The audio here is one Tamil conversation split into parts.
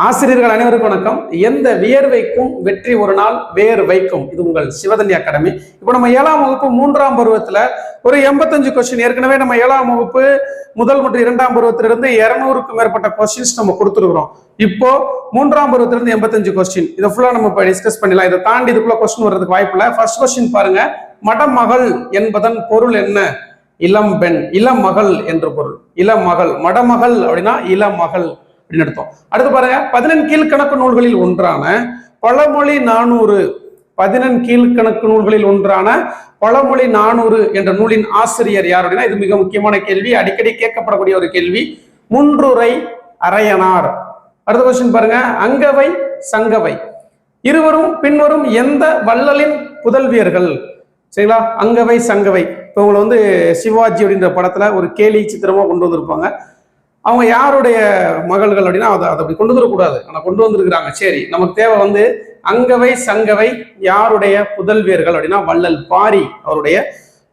ஆசிரியர்கள் அனைவருக்கும் வணக்கம். எந்த வியர்வைக்கும் வெற்றி ஒரு நாள் வேர் வைக்கும். இது உங்கள் சிவதன்யா அகாடமி. இப்போ நம்ம 7ஆம் வகுப்பு 3ஆம் பருவத்துல ஒரு 85 கொஸ்டின் ஏற்கனவே நம்ம 7ஆம் வகுப்பு முதல் மற்றும் 2ஆம் பருவத்திலிருந்து 200க்கும் மேற்பட்ட கொஸ்டின்ஸ் நம்ம கொடுத்துருக்கிறோம். இப்போ 3ஆம் பருவத்திலிருந்து 85 கொஸ்டின் இதை ஃபுல்லா நம்ம இப்போ டிஸ்கஸ் பண்ணலாம். இதை தாண்டி இதுக்குள்ள கொஸ்டின் வர்றதுக்கு வாய்ப்பு இல்லை. ஃபர்ஸ்ட் கொஸ்டின் பாருங்க, மடமகள் என்பதன் பொருள் என்ன? இளம் பெண், இளம் மகள் என்று பொருள். இளம் மகள், மடமகள் அப்படின்னா இளம் மகள். அடுத்து பாருங்க, 14 கீழ்கணக்கு நூல்களில் ஒன்றான பழமொழி 400, 14 கீழ்கணக்கு நூல்களில் ஒன்றான பழமொழி 400 என்ற நூலின் ஆசிரியர் யார் அப்படின்னா, இது மிக முக்கியமான கேள்வி, அடிக்கடி கேட்கப்படக்கூடிய ஒரு கேள்வி. முன்றுரை அரையனார். அடுத்த கொஸ்டின் பாருங்க, அங்கவை சங்கவை இருவரும் பின்வரும் எந்த வள்ளலின் புதல்வியர்கள்? சரிங்களா, அங்கவை சங்கவை. இப்போ உங்களை வந்து சிவாஜி அப்படின்ற படத்துல ஒரு கேலி சித்திரமா கொண்டு வந்திருப்பாங்க. அவங்க யாருடைய மகள்கள் அப்படின்னா அதை அப்படி கொண்டு வந்துடக்கூடாது, ஆனால் கொண்டு வந்திருக்கிறாங்க. சரி, நமக்கு தேவை வந்து அங்கவை சங்கவை யாருடைய புதல்வியர்கள் அப்படின்னா வள்ளல் பாரி அவருடைய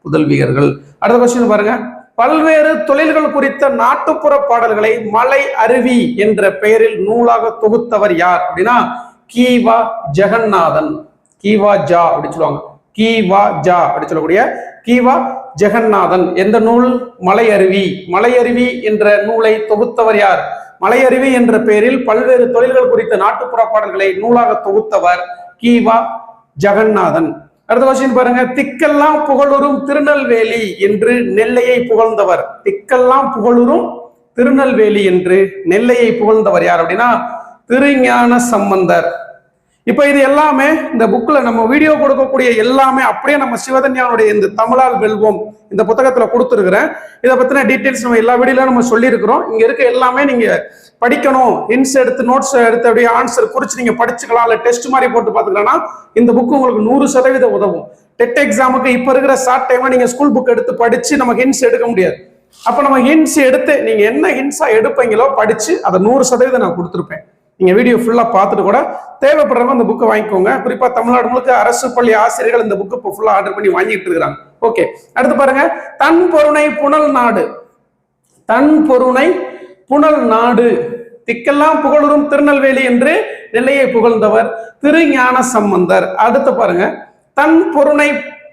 புதல்வியர்கள். அடுத்த கொஸ்டின் பாருங்க, பல்வேறு தொழில்கள் குறித்த நாட்டுப்புற பாடல்களை மலை அருவி என்ற பெயரில் நூலாக தொகுத்தவர் யார் அப்படின்னா கீவா ஜெகநாதன். கீவா ஜா அப்படின்னு சொல்லுவாங்க, கீவா ஜா அப்படி சொல்லக்கூடிய கீவா ஜெகநாதன். எந்த நூல்? மலையருவி. மலையருவி என்ற நூலை தொகுத்தவர் யார்? மலையருவி என்ற பெயரில் பல்வேறு தொழில்கள் குறித்த நாட்டுப்புற பாடல்களை நூலாக தொகுத்தவர் கீவா ஜெகநாதன். அடுத்த கொஸ்டின் பாருங்க, திக்கெல்லாம் புகழுறும் திருநெல்வேலி என்று நெல்லையை புகழ்ந்தவர். திக்கெல்லாம் புகழுறும் திருநெல்வேலி என்று நெல்லையை புகழ்ந்தவர் யார் அப்படின்னா திருஞான சம்பந்தர். இப்ப இது எல்லாமே இந்த புக்ல நம்ம வீடியோ கொடுக்கக்கூடிய எல்லாமே அப்படியே நம்ம சிவதன்யாவுடைய இந்த தமிழால் வெல்வோம் இந்த புத்தகத்துல கொடுத்துருக்கிறேன். இதை பத்தின டீட்டெயில்ஸ் நம்ம எல்லா வீடியோல நம்ம சொல்லியிருக்கிறோம். இங்க இருக்க எல்லாமே நீங்க படிக்கணும், ஹிண்ட்ஸ் எடுத்து நோட்ஸ் எடுத்து அப்படியே ஆன்சர் குறிச்சு நீங்க படிச்சுக்கலாம், இல்ல டெஸ்ட் மாதிரி போட்டு பாத்துக்கலாம். இந்த புக் உங்களுக்கு 100% உதவும். டெட் எக்ஸாமுக்கு இப்ப இருக்கிற ஷார்ட் டைமா நீங்க ஸ்கூல் புக் எடுத்து படிச்சு நம்ம ஹிண்ட்ஸ் எடுக்க முடியாது. அப்ப நம்ம ஹிண்ட்ஸ் எடுத்து நீங்க என்ன ஹிண்ட்ஸா எடுப்பீங்களோ படிச்சு அதை 100% நான் கொடுத்துருப்பேன். நீங்க வீடியோ ஃபுல்லா பார்த்துட்டு கூட தேவைப்படுறவங்க இந்த புக்கை வாங்கிக்கோங்க. குறிப்பா தமிழ்நாடு முழுக்க அரசு பள்ளி ஆசிரியர்கள் இந்த புக்கு இப்போ ஃபுல்லா ஆர்டர் பண்ணி வாங்கிட்டு இருக்கிறாங்க. ஓகே, அடுத்து பாருங்க, தன் பொருணை புனல் நாடு. தன் பொருணை புனல் நாடு. திக்கெல்லாம் புகழுறும் திருநெல்வேலி என்று நெல்லையை புகழ்ந்தவர் திருஞான சம்பந்தர். அடுத்து பாருங்க, தன் பொருணை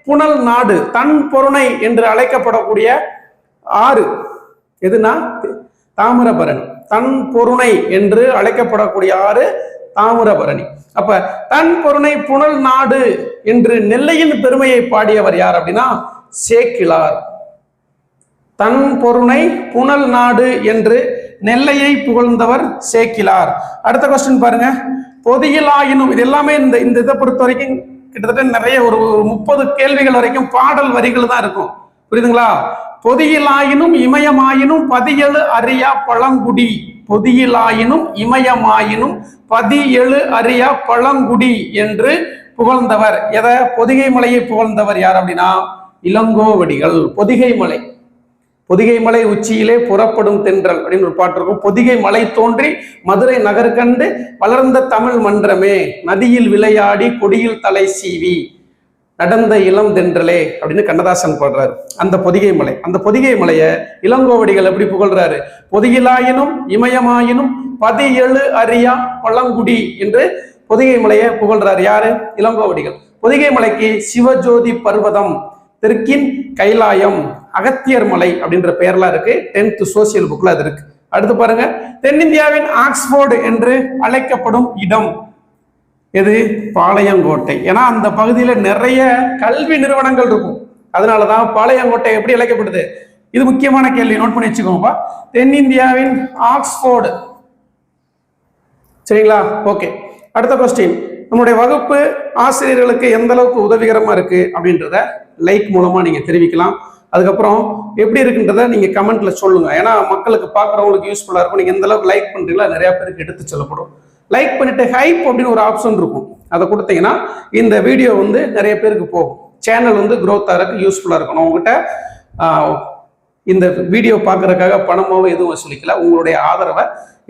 புனல் நாடு. தன் பொருணை என்று அழைக்கப்படக்கூடிய ஆறு எதுனா தாமிரபரணி. தன் பொருணை என்று அழைக்கப்படக்கூடிய ஆறு தாமிரபரணி. அப்ப தன் பொருணை புனல் நாடு என்று நெல்லையின் பெருமையை பாடியவர் யார் அப்படின்னா சேக்கிழார். தன் பொருணை புனல் நாடு என்று நெல்லையை புகழ்ந்தவர் சேக்கிழார். அடுத்த கொஸ்டின் பாருங்க, பொதியிலாயினும். இது எல்லாமே இந்த இதை பொறுத்த வரைக்கும் கிட்டத்தட்ட நிறைய ஒரு 30 கேள்விகள் வரைக்கும் பாடல் வரிகள் தான் இருக்கும். புரியுதுங்களா? பொதியிலாயினும் இமயமாயினும் பதியெழு அறியா பழங்குடி. பொதியிலாயினும் இமயமாயினும் பதியெழு அறியா பழங்குடி என்று புகழ்ந்தவர். எதை? பொதிகை மலையை புகழ்ந்தவர் யார் அப்படின்னா இளங்கோவடிகள். பொதிகை மலை, பொதிகை மலை உச்சியிலே புறப்படும் தென்றல் அப்படின்னு ஒரு பாட்டு இருக்கும். பொதிகை மலை தோன்றி மதுரை நகர் கண்டு வளர்ந்த தமிழ் மன்றமே, நதியில் விளையாடி கொடியில் தலை சீவி நடந்த இளம் தென்றலே அப்படின்னு கண்ணதாசன் பாடுறாரு. அந்த பொதிகை மலை, அந்த பொதிகை மலையை இளங்கோவடிகள் எப்படி புகழ்றாரு? பொதியிலாயினும் இமயமாயினும் பதியெழு அறியா பழங்குடி என்று பொதிகை மலையை புகழ்றாரு யாரு? இளங்கோவடிகள். பொதிகை மலைக்கு சிவஜோதி பர்வதம், தெற்கின் கைலாயம், அகத்தியர் மலை அப்படின்ற பெயர்லாம் இருக்கு. 10th சோசியல் புக்ல அது இருக்கு. அடுத்து பாருங்க, தென்னிந்தியாவின் ஆக்ஸ்போர்டு என்று அழைக்கப்படும் இடம் எது? பாளையங்கோட்டை. ஏன்னா அந்த பகுதியில நிறைய கல்வி நிறுவனங்கள் இருக்கும், அதனாலதான் பாளையங்கோட்டை எப்படி அழைக்கப்படுது. இது முக்கியமான கேள்வி, நோட் பண்ணி வச்சுக்கோங்கப்பா. தென்னிந்தியாவின் ஆக்ஸ்போர்டு. சரிங்களா? ஓகே, அடுத்த கொஸ்டின், நம்முடைய வகுப்பு ஆசிரியர்களுக்கு எந்த அளவுக்கு உதவிகரமா இருக்கு அப்படின்றத லைக் மூலமா நீங்க தெரிவிக்கலாம். அதுக்கப்புறம் எப்படி இருக்குன்றத நீங்க கமெண்ட்ல சொல்லுங்க. ஏன்னா மக்களுக்கு பார்க்குறவங்களுக்கு யூஸ்ஃபுல்லா இருக்கும். நீங்க எந்த அளவுக்கு லைக் பண்றீங்களோ நிறைய பேருக்கு எடுத்து சொல்லப்படும். லைக் பண்ணிட்டு ஹைப் அப்படின்னு ஒரு ஆப்ஷன் இருக்கும், அதை கொடுத்தீங்கன்னா இந்த வீடியோ வந்து நிறைய பேருக்கு போகும். சேனல் வந்து growth ஆகிறதுக்கு யூஸ்ஃபுல்லா இருக்கணும். உங்ககிட்ட இந்த வீடியோ பார்க்கறதுக்காக பணமாவும் எதுவும் வசூலிக்கல. உங்களுடைய ஆதரவை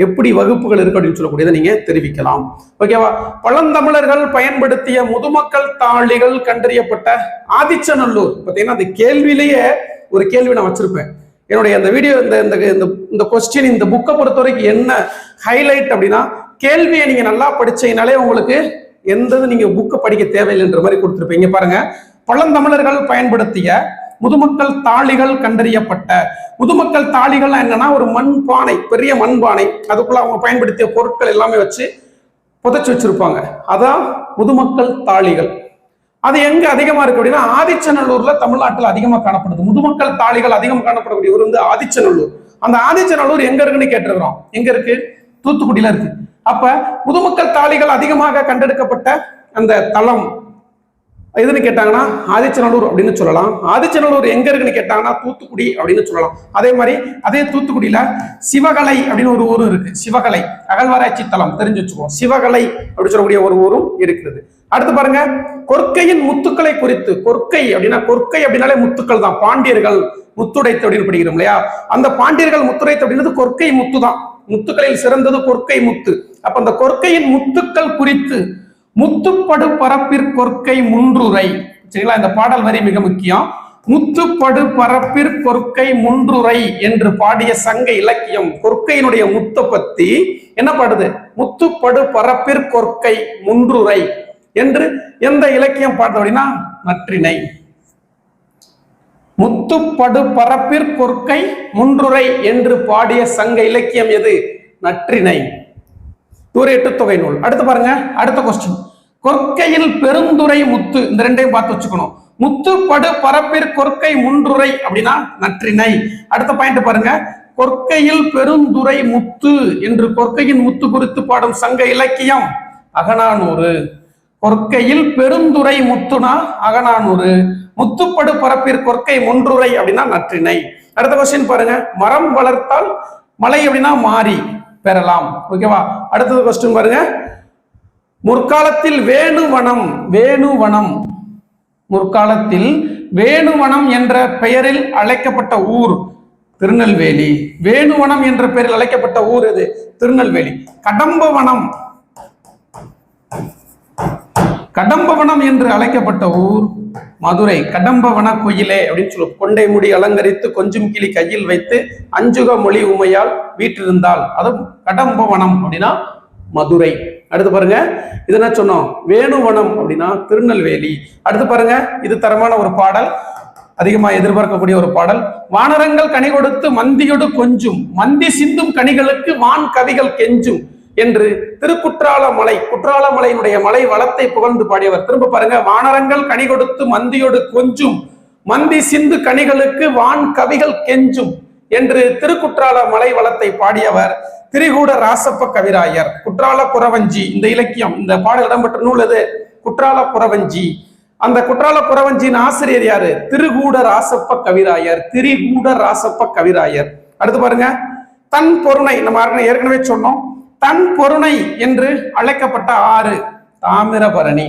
எப்படி வகுப்புகள் இருக்கு அப்படின்னு சொல்லக்கூடியதை நீங்க தெரிவிக்கலாம். ஓகேவா? பழந்தமிழர்கள் பயன்படுத்திய முதுமக்கள் தாளிகள் கண்டறியப்பட்ட ஆதிச்சநல்லூர். பார்த்தீங்கன்னா அந்த கேள்வியிலேயே ஒரு கேள்வி நான் வச்சிருப்பேன். என்னுடைய அந்த வீடியோ இந்த கொஸ்டின் இந்த புக்கை பொறுத்த வரைக்கும் என்ன ஹைலைட் அப்படின்னா கேள்வியை நீங்க நல்லா படிச்சீங்கனாலே உங்களுக்கு எந்த நீங்க புக்கு படிக்க தேவையில்லைன்ற மாதிரி கொடுத்துருப்பீங்க. பாருங்க, பழந்தமிழர்கள் பயன்படுத்திய முதுமக்கள் தாளிகள் கண்டறியப்பட்ட. முதுமக்கள் தாளிகள் என்னன்னா ஒரு மண்பானை, பெரிய மண்பானை, அதுக்குள்ள அவங்க பயன்படுத்திய பொருட்கள் எல்லாமே வச்சு புதைச்சு வச்சிருப்பாங்க. அதான் முதுமக்கள் தாளிகள். அது எங்க அதிகமா இருக்கு அப்படின்னா ஆதிச்சநல்லூர்ல, தமிழ்நாட்டில் அதிகமா காணப்படுது. முதுமக்கள் தாளிகள் அதிகம் காணப்படக்கூடிய ஊர் வந்து ஆதிச்சநல்லூர். அந்த ஆதிச்சநல்லூர் எங்க இருக்குன்னு கேட்டிருக்கிறோம். எங்க இருக்கு? தூத்துக்குடியில இருக்கு. அப்ப முதுமக்கள் தாளிகள் அதிகமாக கண்டெடுக்கப்பட்ட அந்த தளம் எதுன்னு கேட்டாங்கன்னா ஆதிச்சநல்லூர் அப்படின்னு சொல்லலாம். ஆதிச்சநல்லூர் எங்க இருக்குன்னு கேட்டாங்கன்னா தூத்துக்குடி அப்படின்னு சொல்லலாம். அதே மாதிரி அதே தூத்துக்குடியில சிவகலை அப்படின்னு ஒரு ஊரும் இருக்கு. சிவகலை அகழ்வாராய்ச்சி தளம் தெரிஞ்சு வச்சுக்கோம். சிவகலை அப்படின்னு சொல்லக்கூடிய ஒரு ஊரும் இருக்குது. அடுத்து பாருங்க, கொற்கையின் முத்துக்களை குறித்து. கொற்கை அப்படின்னா, கொற்கை அப்படின்னாலே முத்துக்கள் தான். பாண்டியர்கள் முத்துடைத்து அப்படின்னு படிக்கிறோம் இல்லையா? அந்த பாண்டியர்கள் முத்துடைத்து அப்படின்றது கொற்கை முத்து தான். முத்துக்களில் சிறந்தது கொற்கை முத்து. அப்ப அந்த கொற்கையின் முத்துக்கள் குறித்து முத்துப்படு பரப்பிற்கொற்கை முன்றுரை. சரிங்களா? இந்த பாடல் வரி மிக முக்கியம். முத்துப்படு பரப்பிற்கொற்கை முன்றுரை என்று பாடிய சங்க இலக்கியம் கொற்கையினுடைய முத்தை பத்தி என்ன பாடுது? முத்துப்படு பரப்பிற்கொற்கை முன்றுரை என்று எந்த இலக்கியம் பாடுது அப்படின்னா நற்றிணை. முத்துப்படு பரப்பிற்கொற்கை முன்றுரை என்று பாடிய சங்க இலக்கியம் எது? நற்றிணை. ஒரு எட்டுத்தொகை நூல். அடுத்து பாருங்க, அடுத்த கொஸ்டின். கொற்கையில் பெருந்துரை முத்து. இந்த ரெண்டையும் பார்த்து வச்சுக்கணும். முத்துப்படு பரப்பிற்கொற்கை முன்றுரை அப்படின்னா நற்றிணை. அடுத்த பாயிண்ட் பாருங்க, கொற்கையில் பெருந்துரை முத்து என்று கொற்கையின் முத்து குறித்து பாடும் சங்க இலக்கியம் அகநானூறு. கொற்கையில் பெருந்துரை முத்துனா அகநானூறு. முத்துப்படு பரப்பிற்கொற்கை முன்றுரை அப்படின்னா நற்றிணை. அடுத்த கொஸ்டின் பாருங்க, மரம் வளர்த்தால் மலை அப்படின்னா மாறி பெறலாம். ஓகேவா? அடுத்தது கொஸ்டின் பாருங்க, முற்காலத்தில் வேணுவனம். வேணுவனம், முற்காலத்தில் வேணுவனம் என்ற பெயரில் அழைக்கப்பட்ட ஊர் திருநெல்வேலி. வேணுவனம் என்ற பெயரில் அழைக்கப்பட்ட ஊர் எது? திருநெல்வேலி. கடம்பவனம், கடம்பவனம் என்று அழைக்கப்பட்ட ஊர் மதுரை. கடம்பவன கோயிலே அப்படின்னு சொல்லுவோம். கொண்டை முடி அலங்கரித்து கொஞ்சம் கிளி கையில் வைத்து அஞ்சுக மொழி உமையால் வீற்றிருந்தால் அது கடம்பவனம் அப்படின்னா மதுரை. அடுத்து பாருங்க, இது என்ன சொன்னோம்? வேணுவனம் அப்படின்னா திருநெல்வேலி. அடுத்து பாருங்க, இது தரமான ஒரு பாடல், அதிகமா எதிர்பார்க்கக்கூடிய ஒரு பாடல். வானரங்கள் கனி கொடுத்து மந்தியோடு கொஞ்சும், மந்தி சிந்தும் கனிகளுக்கு வான் கவிகள் கெஞ்சும் என்று திருக்குற்றாலமலை, குற்றாலமலையினுடைய மலை வளத்தை புகழ்ந்து பாடியவர். திரும்ப பாருங்க, வானரங்கள் கனி கொடுத்து மந்தியோடு கொஞ்சும், மந்தி சிந்து கனிகளுக்கு வான் கவிகள் கெஞ்சும் என்று திருக்குற்றால மலை வளத்தை பாடியவர் திரிகூட ராசப்ப கவிராயர். குற்றால குறவஞ்சி இந்த இலக்கியம், இந்த பாடல் இடம்பெற்ற நூல் எது? குற்றால குறவஞ்சி. அந்த குற்றால குறவஞ்சியின் ஆசிரியர் யாரு? திருகூட ராசப்ப கவிராயர். திரிகூட ராசப்ப கவிராயர். அடுத்து பாருங்க, தன் பொருணை. நம்ம ஏற்கனவே சொன்னோம், தன் பொருணை என்று அழைக்கப்பட்ட ஆறு தாமிரபரணி.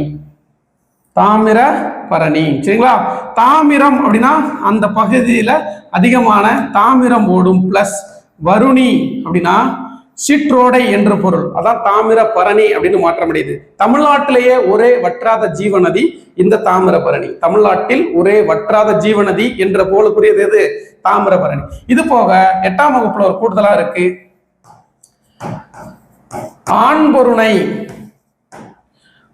தாமிரபரணி. சரிங்களா? தாமிரம் அப்படின்னா அந்த பகுதியில அதிகமான தாமிரம் ஓடும். பிளஸ் வருணி அப்படின்னா சிற்றோடை என்று பொருள். அதான் தாமிரபரணி அப்படின்னு மாற்றமடையுது. தமிழ்நாட்டிலேயே ஒரே வற்றாத ஜீவநதி இந்த தாமிரபரணி. தமிழ்நாட்டில் ஒரே வற்றாத ஜீவநதி என்ற போலுக்குரியது எது? தாமிரபரணி. இது போக 8ஆம் வகுப்புல ஒரு கூடுதலா இருக்கு, ஆண் பொருணை.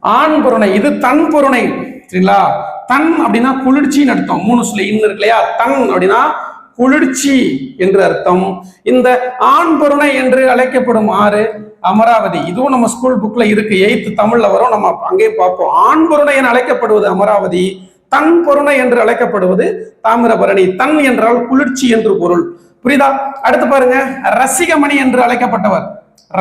ஆண் பொருணை இது தன் பொருணை. சரிங்களா? தன் அப்படின்னா குளிர்ச்சின்னு அர்த்தம். 3 சொல்ல இருக்கு இல்லையா? தன் அப்படின்னா குளிர்ச்சி என்று அர்த்தம். இந்த ஆண் பொருணை என்று அழைக்கப்படும் ஆறு அமராவதி. இதுவும் நம்ம ஸ்கூல் புக்ல இருக்கு, 8th தமிழ்ல வரும், நம்ம அங்கே பார்ப்போம். ஆண் பொருணை என அழைக்கப்படுவது அமராவதி, தன் பொருணை என்று அழைக்கப்படுவது தாமிரபரணி. தன் என்றால் குளிர்ச்சி என்று பொருள். புரியுதா? அடுத்து பாருங்க, ரசிகமணி என்று அழைக்கப்பட்டவர்,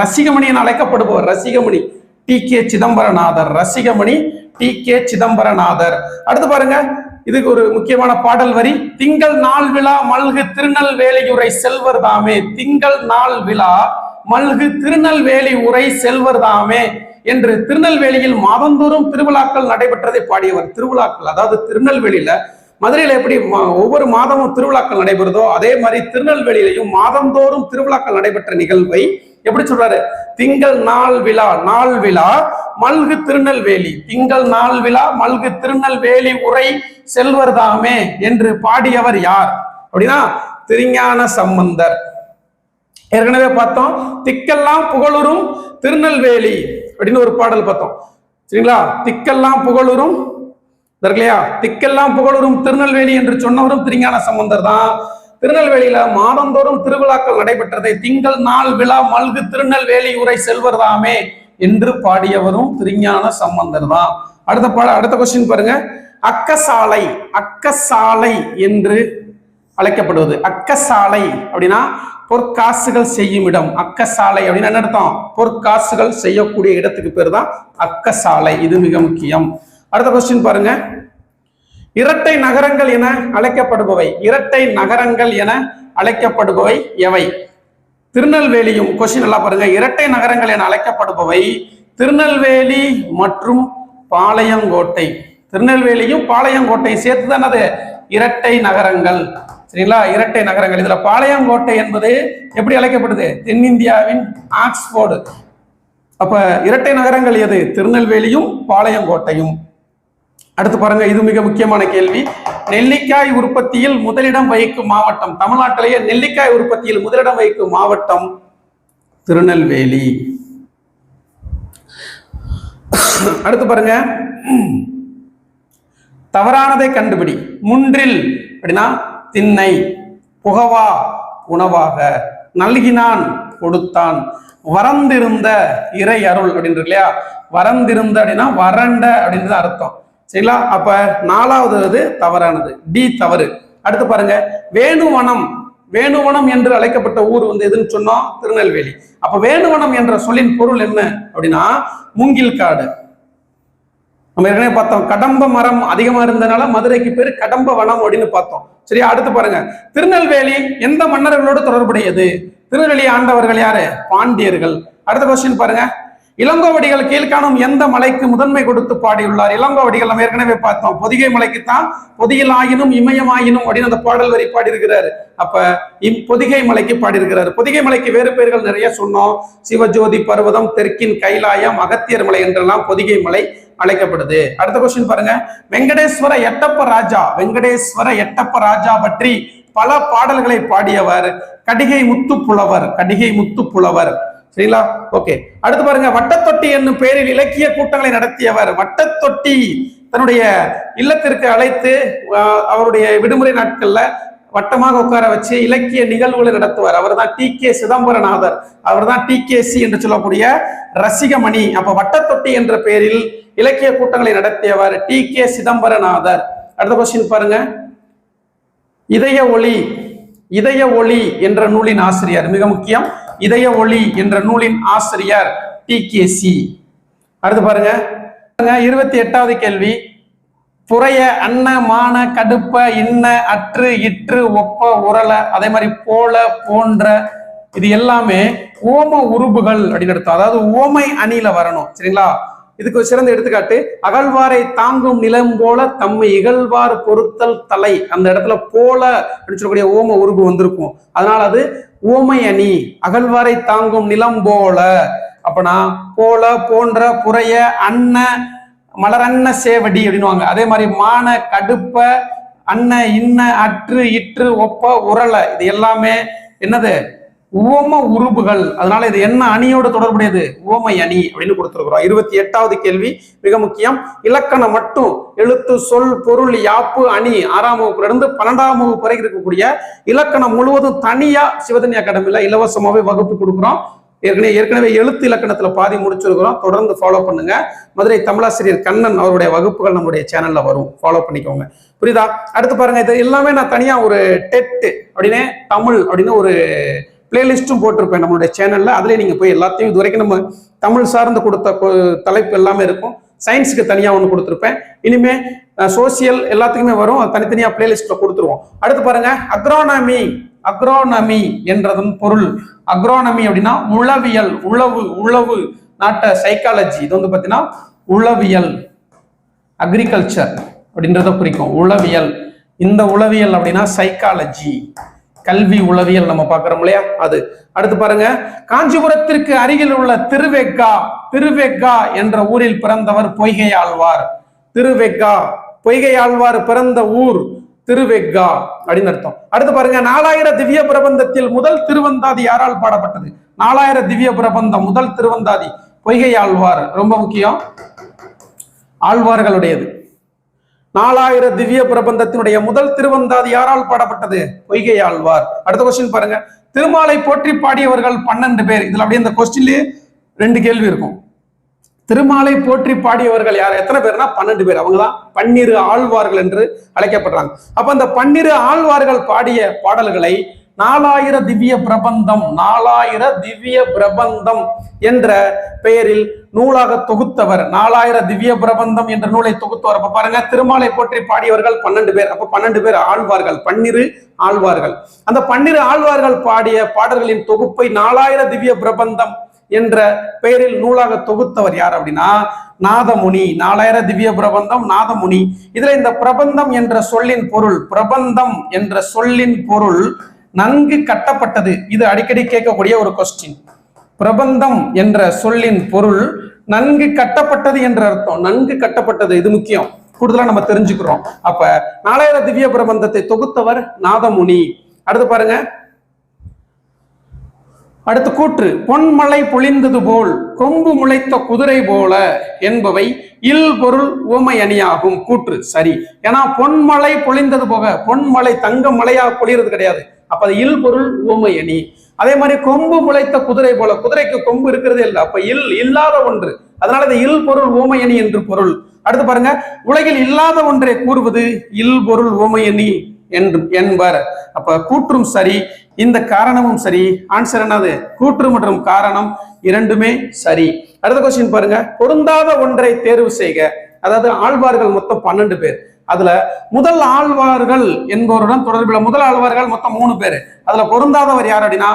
ரசிகமணி என அழைக்கப்படுபவர் ரசிகமணி டி.கே. சிதம்பரநாதர். ரசிகமணி டி.கே. சிதம்பரநாதர். அடுத்து பாருங்க, இதுக்கு ஒரு முக்கியமான பாடல் வரி, திங்கள் நாள் விழா மல்கு திருநெல்வேலி உரை செல்வர் தாமே. திங்கள் நாள் விழா மல்கு திருநெல்வேலி உரை செல்வர் தாமே என்று திருநெல்வேலியில் மாதந்தோறும் திருவிழாக்கள் நடைபெற்றதை பாடியவர். திருவிழாக்கள், அதாவது திருநெல்வேலியில, மதுரையில எப்படி ஒவ்வொரு மாதமும் திருவிழாக்கள் நடைபெறுதோ அதே மாதிரி திருநெல்வேலியிலையும் மாதந்தோறும் திருவிழாக்கள் நடைபெற்ற நிகழ்வை எப்படி சொல்றாரு? திங்கள் நாள் விழா, நாள் விழா மல்கு திருநெல்வேலி, திங்கள் நாள் விழா மல்கு திருநெல்வேலி உரை செல்வர் தாமே என்று பாடியவர் யார் அப்படின்னா திருஞான சம்பந்தர். ஏற்கனவே பார்த்தோம். திக்கெல்லாம் புகழுறும் திருநெல்வேலி அப்படின்னு ஒரு பாடல் பார்த்தோம். சரிங்களா? திக்கெல்லாம் புகழுறும் இல்லையா? திக்கெல்லாம் புகழுறும் திருநெல்வேலி என்று சொன்னவரும் திருஞான சம்பந்தர் தான். திருநெல்வேலியில மாதந்தோறும் திருவிழாக்கள் நடைபெற்றதை திங்கள் நாள் விழா மல்கு திருநெல்வேலி உரை செல்வர்தாமே என்று பாடியவரும் திருஞான சம்பந்தர் தான். அடுத்த கொஸ்டின் பாருங்க. அக்கசாலை, அக்கசாலை என்று அழைக்கப்படுவது. அக்கசாலை அப்படின்னா பொற்காசுகள் செய்யும் இடம். அக்கசாலை அப்படின்னா என்ன அர்த்தம்? பொற்காசுகள் செய்யக்கூடிய இடத்துக்கு பேர் தான் அக்கசாலை. இது மிக முக்கியம். அடுத்த கொஸ்டின் பாருங்க. இரட்டை நகரங்கள் என அழைக்கப்படுபவை. இரட்டை நகரங்கள் என அழைக்கப்படுபவை எவை? திருநெல்வேலியும், கொஸ்டின் நல்லா பாருங்க. இரட்டை நகரங்கள் என அழைக்கப்படுபவை திருநெல்வேலி மற்றும் பாளையங்கோட்டை. திருநெல்வேலியும் பாளையங்கோட்டையும் சேர்த்துதான் அது இரட்டை நகரங்கள். சரிங்களா? இரட்டை நகரங்கள். இதுல பாளையங்கோட்டை என்பது எப்படி அழைக்கப்படுது? தென்னிந்தியாவின் ஆக்ஸ்போர்டு. அப்ப இரட்டை நகரங்கள் எது? திருநெல்வேலியும் பாளையங்கோட்டையும். அடுத்து பாருங்க, இது மிக முக்கியமான கேள்வி. நெல்லிக்காய் உற்பத்தியில் முதலிடம் வகிக்கும் மாவட்டம். தமிழ்நாட்டிலேயே நெல்லிக்காய் உற்பத்தியில் முதலிடம் வகிக்கும் மாவட்டம் திருநெல்வேலி. அடுத்து பாருங்க, தவறானதை கண்டுபிடி. முன்றில் அப்படின்னா திண்ணை, புகவா உணவாக, நல்கினான் கொடுத்தான், வரந்திருந்த இறை அருள் அப்படின்னு இல்லையா? வரந்திருந்த அப்படின்னா வறண்ட அப்படின்னு அர்த்தம். சரிங்களா? அப்ப நாலாவது தவறானது, டி தவறு. அடுத்து பாருங்க, வேணுவனம். வேணுவனம் என்று அழைக்கப்பட்ட ஊர் எதுன்னு சொன்னோம்? திருநெல்வேலி. அப்ப வேணுவனம் என்ற சொல்லின் பொருள் என்ன அப்படின்னா மூங்கில் காடு. நம்ம ஏற்கனவே பார்த்தோம், கடம்ப மரம் அதிகமா இருந்ததுனால மதுரைக்கு பேரு கடம்ப வனம் அப்படின்னு பார்த்தோம். சரியா? அடுத்து பாருங்க, திருநெல்வேலி எந்த மன்னர்களோடு தொடர்புடையது? திருநெல்வேலி ஆண்டவர்கள் யாரு? பாண்டியர்கள். அடுத்த கொஸ்டின் பாருங்க, இளங்கோவடிகள் கீழ்காணும் எந்த மலைக்கு முதன்மை கொடுத்து பாடியுள்ளார்? இளங்கோவடிகள் நம்ம ஏற்கனவே பார்த்தோம், பொதிகை மலைக்குத்தான் பொதியில் ஆயினும் இமயமாயினும் அப்படின்னு அந்த பாடல் வரி பாடியிருக்கிறாரு. அப்ப பொதிகை மலைக்கு பாடியிருக்கிறாரு. பொதிகை மலைக்கு வேறு பெயர்கள் நிறைய சொன்னோம். சிவஜோதி பர்வதம், தெற்கின் கைலாயம், அகத்தியர் மலை என்றெல்லாம் பொதிகை மலை அழைக்கப்படுது. அடுத்த கொஸ்டின் பாருங்க, வெங்கடேஸ்வர எட்டப்ப ராஜா. வெங்கடேஸ்வர எட்டப்ப ராஜா பற்றி பல பாடல்களை பாடியவர் கடிகை முத்து புலவர். கடிகை முத்து புலவர். சரிங்களா? ஓகே. அடுத்து பாருங்க, வட்டத்தொட்டி என்னும் பெயரில் இலக்கிய கூட்டங்களை நடத்தியவர். வட்டத்தொட்டி தன்னுடைய இல்லத்திற்கு அழைத்து அவருடைய விடுமுறை நாட்கள்ல வட்டமாக உட்கார வச்சு இலக்கிய நிகழ்வுகளை நடத்துவார். அவர் தான் டி.கே. சிதம்பரநாதர். அவர் தான் டி.கே.சி என்று சொல்லக்கூடிய ரசிகமணி. அப்ப வட்டத்தொட்டி என்ற பெயரில் இலக்கிய கூட்டங்களை நடத்தியவர் டி.கே. சிதம்பரநாதர். அடுத்த கொஸ்டின் பாருங்க, இதய ஒளி. இதய ஒளி என்ற நூலின் ஆசிரியர், மிக முக்கியம், இதய ஒளி என்ற நூலின் ஆசிரியர் டி.கே.சி. அடுத்து பாருங்க, 28வது கேள்வி. புறைய, அன்ன, மான, கடுப்ப, இன்ன, அற்று, இற்று, ஒப்ப, உரள, அதே மாதிரி போல, போன்ற, இது எல்லாமே ஓம உருபுகள் அப்படின்னு அர்த்தம். அதாவது ஓமை அணியில வரணும். சரிங்களா? இதுக்கு ஒரு சிறந்த எடுத்துக்காட்டு, அகழ்வாரை தாங்கும் நிலம் போல தம்மை இகழ்வார் பொருத்தல் தலை. அந்த இடத்துல போல அப்படின்னு சொல்லக்கூடிய ஓம உருபு வந்திருக்கும். அதனால அது ஓமை அணி. அகழ்வாரை தாங்கும் நிலம் போல. அப்பனா போல, போன்ற, புறைய, அன்ன, மலரன்ன சேவடி அப்படின்னுவாங்க. அதே மாதிரி மான, கடுப்ப, அன்ன, இன்ன, அற்று, இற்று, ஒப்ப, உரள, இது எல்லாமே என்னது? ஓம உருபுகள். அதனால இது என்ன அணியோட தொடர்புடையது? ஓமை அணி அப்படின்னு கொடுத்திருக்கிறோம். 28வது கேள்வி மிக முக்கியம். இலக்கணம் மட்டும், எழுத்து, சொல், பொருள், யாப்பு, அணி 6ஆம் வகுப்புல இருந்து 12ஆம் வகுப்பு வரைக்கும் இருக்கக்கூடிய இலக்கணம் முழுவதும் தனியா சிவதனி அகாடமில இலவசமாவே வகுப்பு கொடுக்குறோம். ஏற்கனவே எழுத்து இலக்கணத்துல பாதி முடிச்சிருக்கிறோம். தொடர்ந்து ஃபாலோ பண்ணுங்க. மதுரை தமிழாசிரியர் கண்ணன் அவருடைய வகுப்புகள் நம்முடைய சேனல்ல வரும், ஃபாலோ பண்ணிக்கோங்க. புரியுதா? அடுத்து பாருங்க, இது எல்லாமே நான் தனியா ஒரு டெட் அப்படின்னு தமிழ் அப்படின்னு ஒரு பிளேலிஸ்டும் போட்டிருப்பேன் நம்மளுடைய சேனல்ல. அதுலேயே நீங்க போய் எல்லாத்தையும் இது வரைக்கும் நம்ம தமிழ் சார்ந்து கொடுத்த தலைப்பு எல்லாமே இருக்கும். சயின்ஸுக்கு தனியா ஒன்று கொடுத்துருப்பேன். இனிமே சோசியல் எல்லாத்துக்குமே வரும். அது தனித்தனியா பிளேலிஸ்ட்ல கொடுத்துருவோம். அடுத்து பாருங்க, அக்ரோனமி. அக்ரோனமி என்றதன் பொருள், அக்ரோனமி அப்படின்னா உளவியல், உளவு, உளவு, நாட்ட சைக்காலஜி. இது பாத்தீங்கன்னா உளவியல், அக்ரிகல்ச்சர் அப்படின்றத குறிக்கும். உளவியல், இந்த உளவியல் அப்படின்னா சைக்காலஜி, கல்வி உளவியல் நம்ம பார்க்கிறோம் இல்லையா அது. அடுத்து பாருங்க, காஞ்சிபுரத்திற்கு அருகில் உள்ள திருவெக்கா. திருவெக்கா என்ற ஊரில் பிறந்தவர் பொய்கை ஆழ்வார். திருவெக்கா, பொய்கை ஆழ்வார் பிறந்த ஊர் திருவெக்கா அப்படின்னு அர்த்தம். அடுத்து பாருங்க, 4000 திவ்ய பிரபந்தத்தில் முதல் திருவந்தாதி யாரால் பாடப்பட்டது? 4000 திவ்ய பிரபந்தம் முதல் திருவந்தாதி பொய்கை ஆழ்வார். ரொம்ப முக்கியம், ஆழ்வார்களுடையது. 4000 திவ்ய பிரபந்தத்தினுடைய முதல் திருவந்தாதி யாரால் பாடப்பட்டது? பொய்கை ஆழ்வார். அடுத்த கொஸ்டின் பாருங்க, திருமாலை போற்றி பாடியவர்கள் 12 பேர். இதுல அப்படியே இந்த கொஸ்டின்லயே 2 கேள்வி இருக்கும். திருமாலை போற்றி பாடியவர்கள் யார்? எத்தனை பேர்னா 12 பேர். அவங்கதான் 12 ஆழ்வார்கள் என்று அழைக்கப்படுறாங்க. அப்ப அந்த 12 ஆழ்வார்கள் பாடிய பாடல்களை 4000 திவ்ய பிரபந்தம், 4000 திவ்ய பிரபந்தம் என்ற பெயரில் நூலாக தொகுத்தவர். 4000 திவ்ய பிரபந்தம் என்ற நூலை தொகுத்தவர். அப்ப பாருங்க, திருமாலை போற்றி பாடியவர்கள் 12 பேர். அப்ப 12 பேர் ஆழ்வார்கள், 12 ஆழ்வார்கள். அந்த 12 ஆழ்வார்கள் பாடிய பாடல்களின் தொகுப்பை 4000 திவ்ய பிரபந்தம் என்ற பெயரில் நூலாக தொகுத்தவர் யார் அப்படின்னா நாதமுனி. 4000 திவ்ய பிரபந்தம் நாதமுனி. இதுல இந்த பிரபந்தம் என்ற சொல்லின் பொருள், பிரபந்தம் என்ற சொல்லின் பொருள் நன்கு கட்டப்பட்டது. இது அடிக்கடி கேட்கக்கூடிய ஒரு கொஸ்டின். பிரபந்தம் என்ற சொல்லின் பொருள் நன்கு கட்டப்பட்டது என்ற அர்த்தம். நன்கு கட்டப்பட்டது, இது முக்கியம், கூடுதலா நம்ம தெரிஞ்சுக்கிறோம். அப்ப 4000 திவ்ய பிரபந்தத்தை தொகுத்தவர் நாதமுனி. அடுத்து பாருங்க, அடுத்து கூற்று, பொன்மலை பொழிந்தது போல் கொம்பு முளைத்த குதிரை போல என்பவை இல் பொருள் உவமை அணியாகும். கூற்று சரி. ஏன்னா பொன்மலை பொழிந்தது போக, பொன்மலை தங்க மலையா பொழிறது கிடையாது. அப்ப அது இல் பொருள் உவமை அணி. அதே மாதிரி கொம்பு முளைத்த குதிரை போல, குதிரைக்கு கொம்பு இருக்கிறதே இல்லை. அப்ப இல்லாத ஒன்று, அதனால இது இல் பொருள் உவமை அணி என்று பொருள். அடுத்து பாருங்க, உலகில் இல்லாத ஒன்றை கூறுவது இல் பொருள் உவமை அணி என்பர். அப்ப கூற்றும் சரி, இந்த காரணமும் சரி. ஆன்சர் என்னது? கூற்று மற்றும் காரணம் இரண்டுமே சரி. அடுத்த கொஸ்டின் பாருங்க, பொருந்தாத ஒன்றை தேர்வு செய்க. அதாவது ஆழ்வார்கள் மொத்தம் 12 பேர். அதுல முதல் ஆழ்வார்கள் என்பவருடன் தொடர்புள்ள முதல் ஆழ்வார்கள் மொத்தம் 3 பேர். அதுல பொருந்தாதவர் யார் அப்படின்னா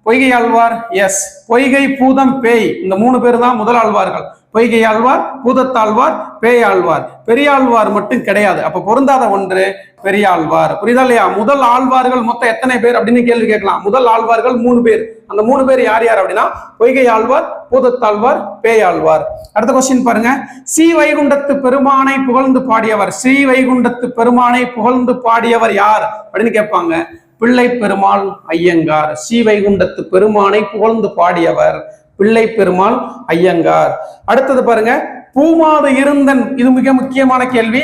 பொய்கை ஆழ்வார். எஸ், பொய்கை, பூதம், பேய், இந்த 3 பேர் தான் முதல் ஆழ்வார்கள். பொய்கை ஆழ்வார், பூதத்தாழ்வார், பேயாழ்வார். பெரியாழ்வார் மட்டும் கிடையாது. அப்ப பொருந்தாத ஒன்று பெரியாழ்வார். புரியுதா இல்லையா? முதல் ஆழ்வார்கள் மொத்தம் எத்தனை பேர் அப்படின்னு கேள்வி கேட்கலாம். முதல் ஆழ்வார்கள் 3 பேர். அந்த 3 பேர் யார் யார் அப்படின்னா பொய்கை ஆழ்வார், பூதத்தாழ்வார், பேயாழ்வார். அடுத்த கொஸ்டின் பாருங்க, ஸ்ரீ வைகுண்டத்து பெருமானை புகழ்ந்து பாடியவர். ஸ்ரீ வைகுண்டத்து பெருமானை புகழ்ந்து பாடியவர் யார் அப்படின்னு கேட்பாங்க. பிள்ளை பெருமாள் ஐயங்கார். ஸ்ரீ வைகுண்டத்து பெருமானை புகழ்ந்து பாடியவர் பிள்ளை பெருமாள் ஐயங்கார். அடுத்தது பாருங்க, பூமாது இருந்தன். இது மிக முக்கியமான கேள்வி,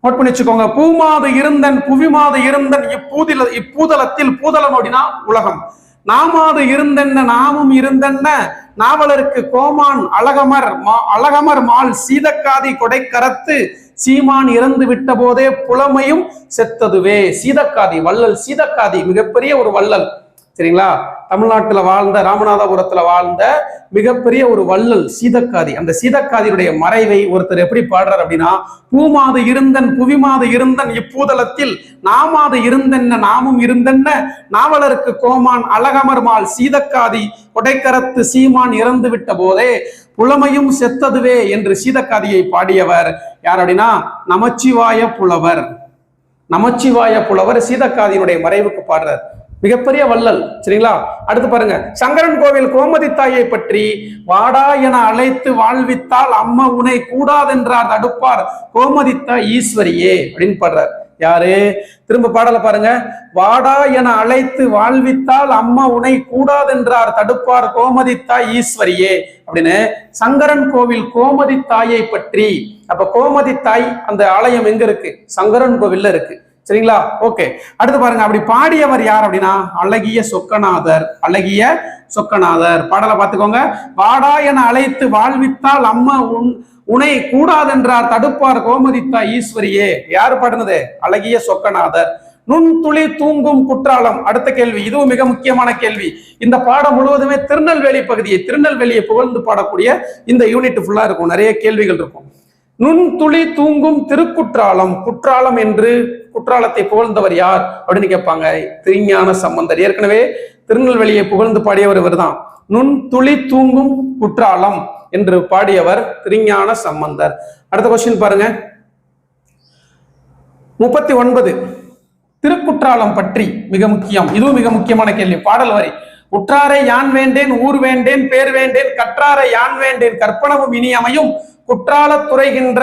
நோட் பண்ணி வச்சுக்கோங்க. பூமாது இருந்தன், புவிமாது இருந்தன், இப்பூதலத்தில், பூதலம் அப்படின்னா உலகம். நாமாது இருந்தென்ன, நாமும் இருந்தென்ன, நாவலருக்கு கோமான் அழகமர் மால் சீதக்காதி கொடைக்கரத்து சீமான் இறந்து விட்ட போதே புலமையும் செத்ததுவே. சீதக்காதி, வள்ளல் சீதக்காதி, மிகப்பெரிய ஒரு வள்ளல். சரிங்களா? தமிழ்நாட்டுல வாழ்ந்த, ராமநாதபுரத்துல வாழ்ந்த மிகப்பெரிய ஒரு வள்ளல் சீதக்காதி. அந்த சீதக்காதியுடைய மறைவை ஒருத்தர் எப்படி பாடுறார் அப்படின்னா, பூமாது இருந்தன், புவிமாது இருந்தன், இப்பூதலத்தில் நாமாது இருந்தென்ன, நாமும் இருந்தென்ன, நாவலருக்கு கோமான் அழகமர்மால் சீதக்காதி கொடைக்கரத்து சீமான் இறந்து விட்ட போதே புலமையும் செத்ததுவே என்று சீதக்காதியை பாடியவர் யார் அப்படின்னா நமச்சிவாய புலவர். நமச்சிவாய புலவர் சீதக்காதியினுடைய மறைவுக்கு பாடுறார். மிகப்பெரிய வள்ளல். சரிங்களா? அடுத்து பாருங்க, சங்கரன் கோவில் கோமதி தாயை பற்றி வாடா என அழைத்து வாழ்வித்தால் அம்மா உனை கூடாதென்றார் தடுப்பார் கோமதித்தா ஈஸ்வரியே அப்படின்னு பாடுறார். யாரு? திரும்ப பாடல பாருங்க, வாடா என அழைத்து வாழ்வித்தால் அம்மா உனை கூடாதென்றார் தடுப்பார் கோமதித்தா ஈஸ்வரியே அப்படின்னு சங்கரன் கோவில் கோமதி தாயை பற்றி. அப்ப கோமதி தாய் அந்த ஆலயம் எங்க இருக்கு? சங்கரன் கோவில்ல இருக்கு. சரிங்களா? ஓகே. அடுத்து பாருங்க, அப்படி பாடியவர் யார் அப்படின்னா அழகிய சொக்கநாதர். அழகிய சொக்கநாதர். பாடலை பார்த்துக்கோங்க. வாடா என அழைத்து வாழ்வித்தால் அம்மா உனை கூடாதென்றார் தடுப்பார் கோமதித்தா ஈஸ்வரியே. யாரு பாடினது? அழகிய சொக்கநாதர். நுண்துளி தூங்கும் குற்றாலம். அடுத்த கேள்வி, இதுவும் மிக முக்கியமான கேள்வி. இந்த பாடம் முழுவதுமே திருநெல்வேலி பகுதியை, திருநெல்வேலியை புகழ்ந்து பாடக்கூடிய இந்த யூனிட் ஃபுல்லா இருக்கும். நிறைய கேள்விகள் இருக்கும். நுண்துளி தூங்கும் திருக்குற்றாலம். குற்றாலம் என்று குற்றாலத்தை புகழ்ந்தவர் யார் அப்படின்னு கேட்பாங்க. திருஞான சம்பந்தர். ஏற்கனவே திருநெல்வேலியை புகழ்ந்து பாடியவர் இவர்தான். நுண்துளி தூங்கும் குற்றாலம் என்று பாடியவர் திருஞான சம்பந்தர். அடுத்த கொஸ்டின் பாருங்க, 39. திருக்குற்றாலம் பற்றி மிக முக்கியம். இதுவும் மிக முக்கியமான கேள்வி. பாடல் வரி, உற்றாரை யான் வேண்டேன், ஊர் வேண்டேன், பேர் வேண்டேன், கற்றாரை யான் வேண்டேன், கற்பனவும் இனி அமையும், குற்றால துறைகின்ற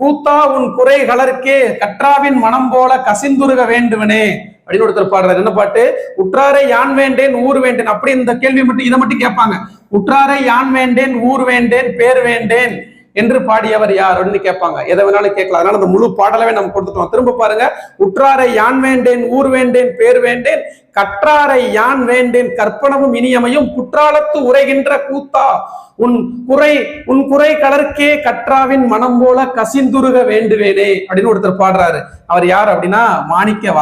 கூத்தா உன் குறை கலர்க்கே கற்றாவின் மனம் போல கசிந்துருக வேண்டுவனே அப்படின்னு ஒருத்தர் பாடுறாரு. என்ன பாட்டு? உற்றாரை யான் வேண்டேன் ஊர் வேண்டேன். அப்படி இந்த கேள்வி மட்டும் இதை மட்டும் கேட்பாங்க. உற்றாரை யான் வேண்டேன் ஊர் வேண்டேன் பேர் வேண்டேன் என்று பாடியவர் யார் அப்படின்னு கேட்பாங்க. எதை வேணாலும் கேட்கலாம். அதனால அந்த முழு பாடலவே நம்ம கொடுத்துட்டோம். திரும்ப பாருங்க. உற்றாரை யான் வேண்டேன் ஊர் வேண்டேன் பேர் வேண்டேன் கற்றாரை யான் வேண்டேன் கற்பனவும் இனியமையும் குற்றாலத்து உரைகின்ற கூத்தா உன் குறை கலர்க்கே கற்றாவின் மனம் போல கசிந்துருக வேண்டுவேனே அப்படின்னு ஒருத்தர் பாடுறாரு. அவர் யார் அப்படின்னா மாணிக்க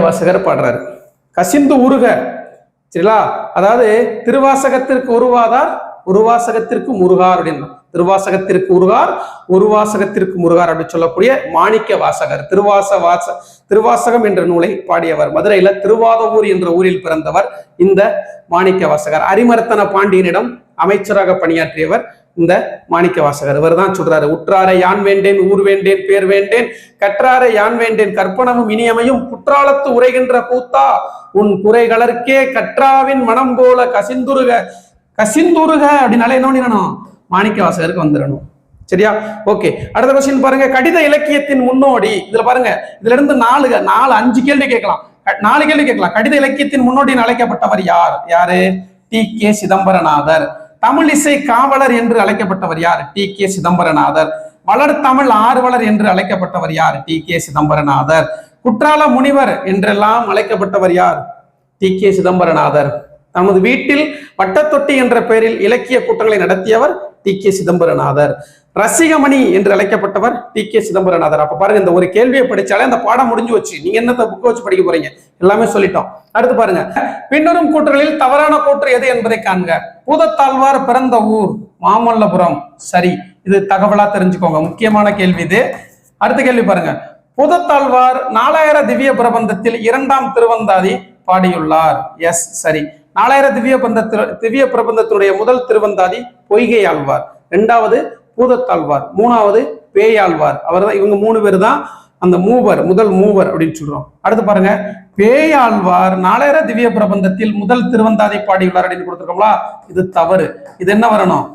வாசகர் பாடுறாரு. கசிந்து உருக, சரிங்களா? அதாவது திருவாசகத்திற்கு உருவாதார் உருவாசகத்திற்கு முருகார் அப்படின்னு, திருவாசகத்திற்கு உருகார் உருவாசகத்திற்கு முருகார் அப்படின்னு சொல்லக்கூடிய மாணிக்க வாசகர் திருவாசகம் என்ற நூலை பாடியவர். மதுரையில திருவாதவூர் என்ற ஊரில் பிறந்தவர் இந்த மாணிக்க வாசகர். அரிமர்த்தன பாண்டியனிடம் அமைச்சராக பணியாற்றியவர் இந்த மாணிக்க வாசகர். இவர் தான் சொல்றாரு, உற்றாரை யான் வேண்டேன் ஊர் வேண்டேன் பேர் வேண்டேன் கற்றாரை யான் வேண்டேன் கற்பனமும் இனியமையும் குற்றாலத்து உரைகின்ற கூத்தா உன் குறைகளற்கே கற்றாவின் மனம் போல கசிந்துருக அப்படின்னால என்ன பண்ணிடணும்? மாணிக்க வாசகருக்கு வந்துடணும். சரியா? ஓகே. அடுத்த கொஸ்டின் பாருங்க. கடித இலக்கியத்தின் முன்னோடி. இதுல பாருங்க, இதுல இருந்து 5 கேள்வி கேட்கலாம். 4 கேள்வி கேட்கலாம். கடித இலக்கியத்தின் முன்னோடின்னு அழைக்கப்பட்டவர் யாரு? டி.கே. சிதம்பரநாதர். தமிழ் இசை காவலர் என்று அழைக்கப்பட்டவர் யார்? டி.கே. சிதம்பரநாதர். வளர் தமிழ் ஆர்வலர் என்று அழைக்கப்பட்டவர் யார்? டி.கே. சிதம்பரநாதர். குற்றால முனிவர் என்றெல்லாம் அழைக்கப்பட்டவர் யார்? டி.கே. சிதம்பரநாதர். தமது வீட்டில் வட்டத்தொட்டி என்ற பெயரில் இலக்கிய கூட்டங்களை நடத்தியவர் டி.கே. சிதம்பரநாதர். ரசிகமணி என்று அழைக்கப்பட்டவர் டி.கே. சிதம்பரநாதர். அப்ப பாருங்க, இந்த ஒரு கேள்வியை படிச்சாலே அந்த பாடம் முடிஞ்சு வச்சு. நீங்க என்னத்த புக்கை வச்சு படிக்க போறீங்க? எல்லாமே சொல்லிட்டோம். அடுத்து பாருங்க. பின்வரும் கூற்றுகளில் தவறான கூற்று எது என்பதை காண்க. பூதத்தாழ்வார் பிறந்த ஊர் மாமல்லபுரம். சரி, இது தகவலா தெரிஞ்சுக்கோங்க. முக்கியமான கேள்வி இது. அடுத்த கேள்வி பாருங்க. பூதத்தாழ்வார் 4000 திவ்ய பிரபந்தத்தில் 2ஆம் திருவந்தாதி பாடியுள்ளார். எஸ், சரி. 4000 திவ்ய பிரபந்தத்தினுடைய முதல் திருவந்தாதி பொய்கை ஆழ்வார், 2வது பூதத்தாழ்வார், 3வது பேயாழ்வார். அவர் தான். இவங்க 3 பேர் தான் அந்த முதல் மூவர் அப்படின்னு சொல்றோம். அடுத்து பாருங்க. பேயாழ்வார் 4000 திவ்ய பிரபந்தத்தில் முதல் திருவந்தாதி பாடியுள்ளார் அப்படின்னு கொடுத்துருக்கோம்ல, இது தவறு. இது என்ன வரணும்?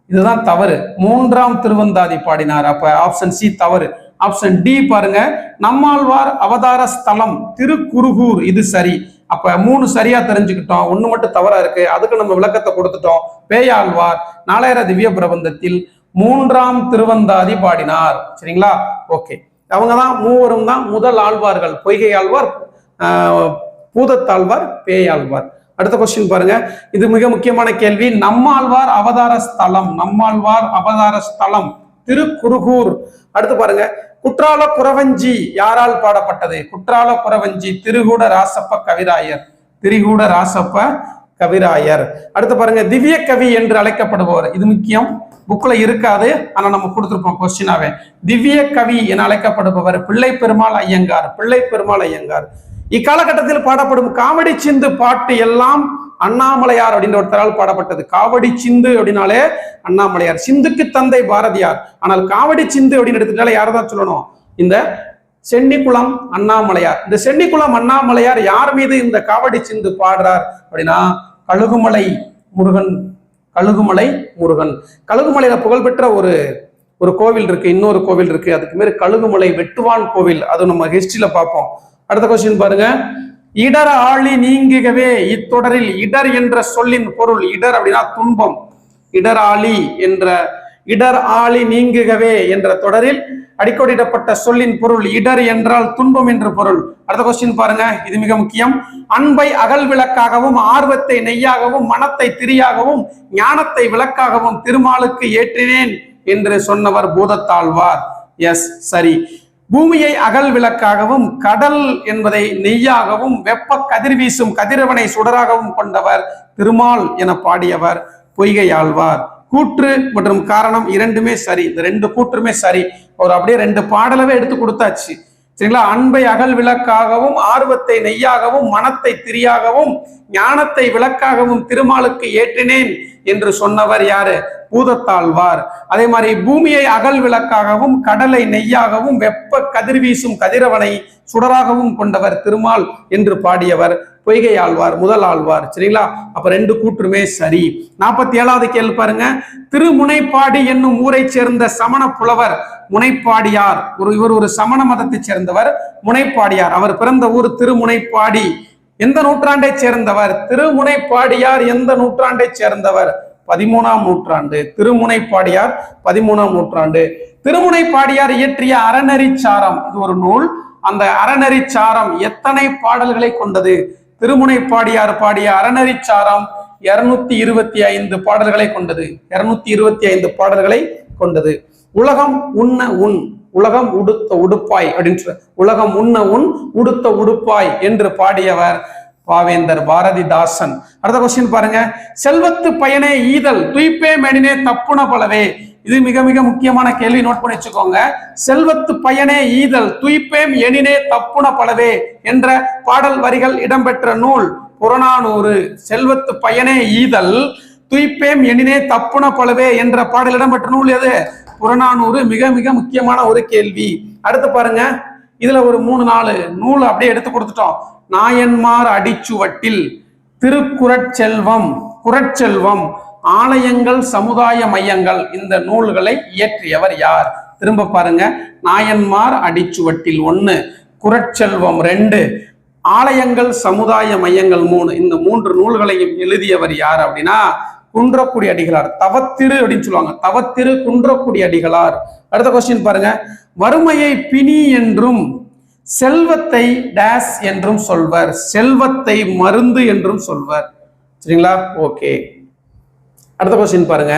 இதுதான் தவறு. 3ஆம் திருவந்தாதி பாடினார். அப்ப ஆப்ஷன் சி தவறு. ஆப்ஷன் டி பாருங்க. நம்மாழ்வார் அவதார ஸ்தலம் திருக்குருகூர், இது சரி. அப்ப 3 சரியா தெரிஞ்சுக்கிட்டோம், 1 மட்டும் தவறா இருக்கு. அதுக்கு நம்ம விளக்கத்தை கொடுத்துட்டோம். பேயாழ்வார் 4000 திவ்ய பிரபந்தத்தில் 3ஆம் திருவந்தாதி பாடினார். சரிங்களா? ஓகே. அவங்கதான் 3வரும் தான் முதல் ஆழ்வார்கள். பொய்கை ஆழ்வார், பூதத்தாழ்வார், பேயாழ்வார். அடுத்த கொஸ்டின் பாருங்க. இது மிக முக்கியமான கேள்வி. நம்மாழ்வார் அவதார ஸ்தலம் திருக்குருகூர். அடுத்து பாருங்க. குற்றால குறவஞ்சி யாரால் பாடப்பட்டது? குற்றால குறவஞ்சி திரிகூட ராசப்ப கவிராயர். அடுத்து பாருங்க. திவ்ய கவி என்று அழைக்கப்படுபவர். இது முக்கியம், புக்ல இருக்காது, ஆனா நம்ம கொடுத்திருப்போம் கொஸ்டினாவே. திவ்ய கவி என அழைக்கப்படுபவர் பிள்ளை பெருமாள் ஐயங்கார். இக்காலகட்டத்தில் பாடப்படும் காவடி சிந்து பாட்டு எல்லாம் அண்ணாமலையார் அப்படின்ற ஒருத்தரால் பாடப்பட்டது. காவடி சிந்து அப்படின்னாலே அண்ணாமலையார். சிந்துக்கு தந்தை பாரதியார். ஆனால் காவடி சிந்து அப்படின்னு எடுத்துட்டாலே யாரதான் சொல்லணும்? இந்த சென்னிக்குளம் அண்ணாமலையார். இந்த சென்னிக்குளம் அண்ணாமலையார் யார் மீது இந்த காவடி சிந்து பாடுறார் அப்படின்னா கழுகுமலை முருகன். கழுகுமலையில புகழ்பெற்ற ஒரு கோவில் இருக்கு, இன்னொரு கோவில் இருக்கு. அதுக்கு மேல கழுகுமலை வெட்டுவான் கோவில். அது நம்ம ஹிஸ்டரியில பார்ப்போம். அடுத்த கொஸ்டின் பாருங்க. இடர் ஆழி நீங்குகவே இத்தொடரில் இடர் என்ற சொல்லின் பொருள். இடர் அப்படின்னா துன்பம். இடர் ஆழி நீங்குகவே என்ற தொடரில் அடிக்கோடிடப்பட்ட சொல்லின் பொருள் இடர் என்றால் துன்பம் என்று பொருள். அடுத்த கொஸ்டின் பாருங்க, இது மிக முக்கியம். அன்பை அகல் விளக்காகவும் ஆர்வத்தை நெய்யாகவும் மனத்தை திரியாகவும் ஞானத்தை விளக்காகவும் திருமாலுக்கு ஏற்றினேன் என்று சொன்னவர் பூதத்தாழ்வார். எஸ், சரி. பூமியை அகல் விளக்காகவும் கடல் என்பதை நெய்யாகவும் வெப்ப கதிர்வீசும் கதிரவனை சுடராகவும் கொண்டவர் திருமால் என பாடியவர் பொய்கை ஆழ்வார். கூற்று மற்றும் காரணம் இரண்டுமே சரி. இந்த 2 கூற்றுமே சரி. அப்படியே 2 பாடலவே எடுத்து கொடுத்தாச்சு. சரிங்களா? அன்பை அகல் விளக்காகவும் ஆர்வத்தை நெய்யாகவும் மனத்தை திரியாகவும் ஞானத்தை விளக்காகவும் திருமாலுக்கு ஏற்றினேன் என்று சொன்னவர் யாரு? பூதத்தாழ்வார். அதே மாதிரி பூமியை அகல் விளக்காகவும் கடலை நெய்யாகவும் வெப்ப கதிர்வீசும் கதிரவனை சுடராகவும் கொண்டவர் திருமால் என்று பாடியவர் பொய்கை ஆழ்வார், முதல் ஆழ்வார். சரிங்களா? அப்ப 2 கூற்றுமே சரி. 47வது கேள்வி பாருங்க. திருமுனைப்பாடி என்னும் ஊரை சேர்ந்த சமண புலவர் முனைப்பாடியார். இவர் ஒரு சமண மதத்தை சேர்ந்தவர், முனைப்பாடியார். அவர் பிறந்த ஊர் திருமுனைப்பாடி. எந்த நூற்றாண்டை சேர்ந்தவர்? திருமுனைப்பாடியார் எந்த நூற்றாண்டை சேர்ந்தவர்? 13ஆம் நூற்றாண்டு. திருமுனைப்பாடியார் 13ஆம் நூற்றாண்டு. திருமுனைப்பாடியார் இயற்றிய அறநெறிச்சாரம், இது ஒரு நூல். அந்த அறநெறிச்சாரம் எத்தனை பாடல்களை கொண்டது? திருமுனைப்பாடியார் பாடிய அறநெறிச்சாரம் 225 பாடல்களை கொண்டது. 225 பாடல்களை கொண்டது. உலகம் உண்ண உன், உலகம் உடுத்த உடுப்பாய் அப்படின்னு, உலகம் உண்ண உன் உடுத்த உடுப்பாய் என்று பாடியவர் பாவேந்தர் பாரதிதாசன். அடுத்த கொஸ்டின் பாருங்க. செல்வத்து பயனே ஈதல் துய்ப்பே மெனினே தப்புன பலவே. இது மிக மிக முக்கியமான கேள்வி, நோட் பண்ணி வச்சுக்கோங்க. செல்வத்து பயனே ஈதல் துய்ப்பேம் எனினே தப்புன பலவே என்ற பாடல் வரிகள் இடம்பெற்ற நூல் புறநானூறு. செல்வத்து பயனே ஈதல் துய்ப்பேம் எனினே தப்புன பலவே என்ற பாடல் இடம்பெற்ற நூல் எது? புறநானூறு. மிக மிக முக்கியமான ஒரு கேள்வி. அடுத்து பாருங்க. இதுல ஒரு 3-4 நூல் அப்படியே எடுத்து கொடுத்துட்டோம். நாயன்மார் அடிச்சுவட்டில், திருக்குறட்செல்வம், குறட்செல்வம், ஆலயங்கள் சமுதாய மையங்கள், இந்த நூல்களை இயற்றியவர் யார்? திரும்ப பாருங்க. நாயன்மார் அடிச்சுவட்டில் 1, குறட்செல்வம் 2, ஆலயங்கள் சமுதாய மையங்கள் 3. இந்த 3 நூல்களையும் எழுதியவர் யார் அப்படின்னா குன்றக்குடி அடிகளார். தவத்திரு அப்படின்னு சொல்லுவாங்க. தவத்திரு குன்றக்குடி அடிகளார். அடுத்த கொஸ்டின் பாருங்க. வறுமையை பிணி என்றும் செல்வத்தை டேஸ் என்றும் சொல்வர். செல்வத்தை மருந்து என்றும் சொல்வர். சரிங்களா? ஓகே. அடுத்த கொஸ்டின் பாருங்க.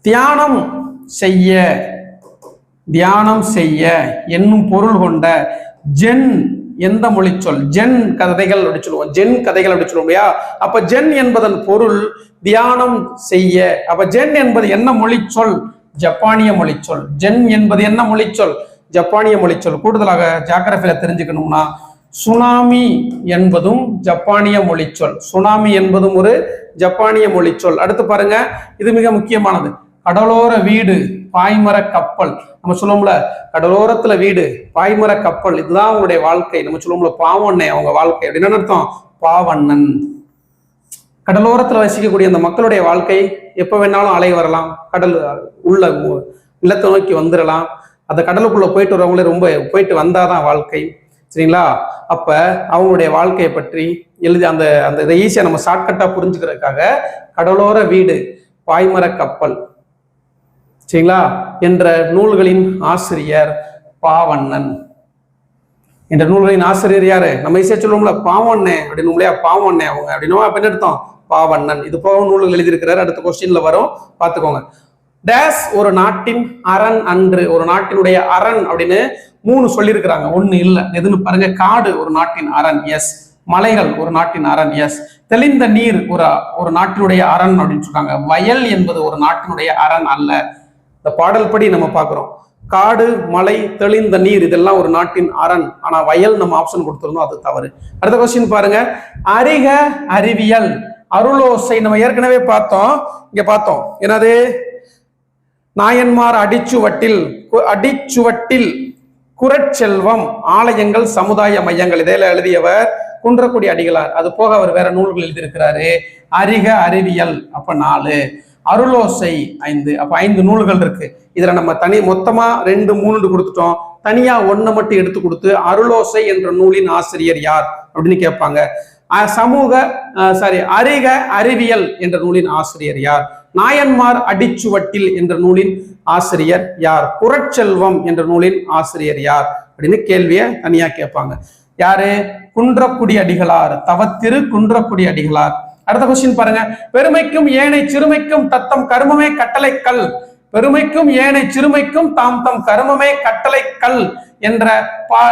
தியானம் செய்ய, தியானம் செய்ய என்னும் பொருள் கொண்ட ஜென் எந்த மொழி சொல்? ஜென் கதைகள் அப்படி சொல்லுவோம். ஜென் கதைகள் அப்படி சொல்லுவோம் இல்லையா? அப்ப ஜென் என்பதன் பொருள் தியானம் செய்ய. அப்ப ஜென் என்பது என்ன மொழி சொல்? ஜப்பானிய மொழி சொல். ஜென் என்பது என்ன மொழி சொல்? ஜப்பானிய மொழி சொல். கூடுதலாக ஜியோகிராஃபில தெரிஞ்சுக்கணும்னா சுனாமி என்பதும் ஜப்பானிய மொழி சொல். சுனாமி என்பதும் ஒரு ஜப்பானிய மொழி சொல். அடுத்து பாருங்க. இது மிக முக்கியமானது. கடலோர வீடு, பாய்மர கப்பல். நம்ம சொல்லுவோம்ல கடலோரத்துல வீடு, பாய்மர கப்பல், இதுதான் அவங்களுடைய வாழ்க்கை. நம்ம சொல்லுவோம்ல பாவண்ணே அவங்க வாழ்க்கை அப்படின்னு அர்த்தம். பாவண்ணன். கடலோரத்துல வசிக்கக்கூடிய அந்த மக்களுடைய வாழ்க்கை எப்ப வேணாலும் அலை வரலாம், கடல் உள்ள நிலத்தை நோக்கி வந்துடலாம். அந்த கடலுக்குள்ள போயிட்டு வரவங்களே ரொம்ப போயிட்டு வந்தாதான் வாழ்க்கை. சரிங்களா? அப்ப அவங்களுடைய வாழ்க்கையை பற்றி எழுதி அந்த அந்த இதை ஈஸியா நம்ம ஷார்ட்கட்டா புரிஞ்சுக்கிறதுக்காக கடலோர வீடு, பாய்மர கப்பல், சரிங்களா என்ற நூல்களின் ஆசிரியர் பாவண்ணன். என்ற நூல்களின் ஆசிரியர் யாரு? நம்ம ஈஸியா சொல்லுவோம்ல பாவண்ணே அப்படின்னு. இல்லையா? பாவண்ணே அவங்க அப்படின்னா அப்ப என்ன அர்த்தம்? பாவண்ணன். இது போக நூல்கள் எழுதியிருக்கிறார். அடுத்த கொஸ்டின்ல வரும், பார்த்துக்கோங்க. டேஸ் ஒரு நாட்டின் அரண் அன்று. ஒரு நாட்டினுடைய அரண் அப்படின்னு 3 சொல்லியிருக்கிறாங்க, 1 இல்ல. எதுன்னு பாருங்க. காடு ஒரு நாட்டின் அரண், எஸ். மலைகள் ஒரு நாட்டின் அரண், எஸ். தெளிந்த நீர் ஒரு நாட்டினுடைய அரண் அப்படின்னு சொல்றாங்க. வயல் என்பது ஒரு நாட்டினுடைய அரண் அல்ல. இந்த பாடல் படி நம்ம பார்க்கிறோம். காடு, மலை, தெளிந்த நீர் இதெல்லாம் ஒரு நாட்டின் அரண். ஆனா வயல் நம்ம ஆப்ஷன் கொடுத்திருந்தோம், அது தவறு. அடுத்த கொஸ்டின் பாருங்க. அறிக அறிவியல் அருளோசை. நம்ம ஏற்கனவே பார்த்தோம், இங்க பார்த்தோம். என்னது? நாயன்மார் அடிச்சுவட்டில் குறட்செல்வம், ஆலயங்கள் சமுதாய மையங்கள், இதையில எழுதியவர் குன்றக்குடி அடிகளார். அது போக அவர் வேற நூல்கள் எழுதியிருக்கிறாரு. அறிக அறிவியல் அப்ப 4, அருளோசை 5. அப்ப 5 நூல்கள் இருக்கு. இதுல நம்ம மொத்தமா 2, 3 கொடுத்துட்டோம். தனியா 1 மட்டும் எடுத்து கொடுத்து அருளோசை என்ற நூலின் ஆசிரியர் யார் அப்படின்னு கேட்பாங்க. அறிக அறிவியல் என்ற நூலின் ஆசிரியர் யார்? நாயன்மார் அடிச்சுவட்டில் என்ற நூலின் ஆசிரியர் யார்? குறட்செல்வம் என்ற நூலின் ஆசிரியர் யார் அப்படின்னு கேள்வியை தனியா கேட்பாங்க. யாரு? குன்றக்குடி அடிகளார். தவத்திரு குன்றக்குடி அடிகளார். அடுத்த கொஸ்டின் பாருங்க. பெருமைக்கும் ஏனை சிறுமைக்கும் தத்தம் கருமமே கட்டளைக்கல். பெருமைக்கும் ஏனை சிறுமைக்கும் தாம் தம் கருமமே கட்டளைக்கல் என்ற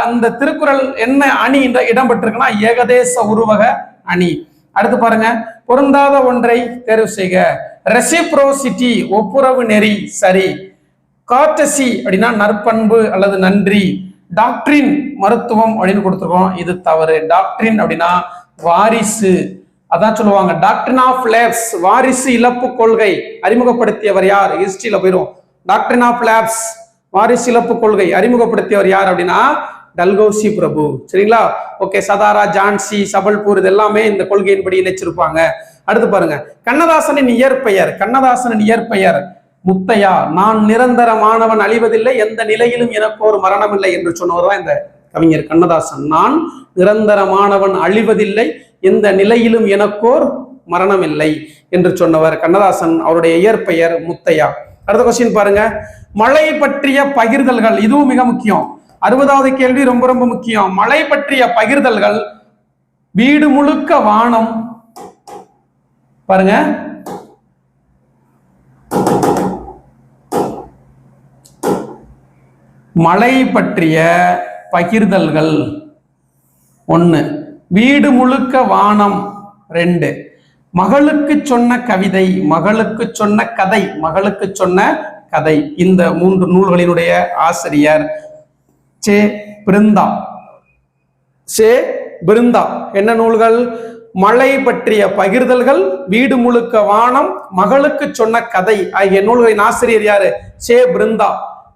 அந்த திருக்குறள் என்ன அணி இடம்பெற்றிருக்குன்னா ஏகதேச உருவக அணி. அடுத்து பாருங்க. பொருந்தாத ஒன்றை தேர்வு செய்க. ரெசிப்ரோசிட்டி ஒப்புரவு நெறி சரி. கார்டசி அப்படின்னா நற்பண்பு அல்லது நன்றி. டாக்டரின் மருத்துவம் அப்படின்னு கொடுத்துருக்கோம், இது தவறு. டாக்டரின் அப்படின்னா வாரிசு, அதான் சொல்லுவாங்க. டாக்டரின் ஆஃப் லேப்ஸ், வாரிசு இழப்பு கொள்கை அறிமுகப்படுத்தியவர் யார்? ஹிஸ்டரியில போயிடும். டாக்டரின் ஆஃப் லேப்ஸ், வாரிசு இழப்பு கொள்கை அறிமுகப்படுத்தியவர் யார் அப்படின்னா டல்கௌசி பிரபு. சரிங்களா? ஓகே. சதாரா, ஜான்சி, சபல்பூர் இது எல்லாமே இந்த கொள்கையின்படி இணைச்சிருப்பாங்க. அடுத்து பாருங்க, கண்ணதாசனின் இயற்பெயர் முத்தையா. நான் நிரந்தரமானவன், அழிவதில்லை, எந்த நிலையிலும் எனக்கு ஒரு மரணம் இல்லை என்று சொன்னவர் தான் இந்த கவிஞர் கண்ணதாசன். நான் நிரந்தரமானவன், அழிவதில்லை, எந்த நிலையிலும் எனக்கோர் மரணம் இல்லை என்று சொன்னவர் கண்ணதாசன். அவருடைய இயற்பெயர் முத்தையா. அடுத்த கொஸ்டின் பாருங்க, மழை பற்றிய பகிர்தல்கள். இதுவும் மிக முக்கியம். 60வது கேள்வி ரொம்ப ரொம்ப முக்கியம். மழை பற்றிய பகிர்தல்கள். வீடு முழுக்க வானம். பாருங்க, மழை பற்றிய பகிர்தல்கள் 1, வீடு முழுக்க வானம் 2, மகளுக்கு சொன்ன கவிதை, மகளுக்கு சொன்ன கதை. இந்த 3 நூல்களினுடைய ஆசிரியர் சே பிருந்தா. என்ன நூல்கள்? மழை பற்றிய பகிர்தல்கள், வீடு முழுக்க வானம், மகளுக்கு சொன்ன கதை ஆகிய நூல்களின் ஆசிரியர் யாரு? சே பிருந்தா.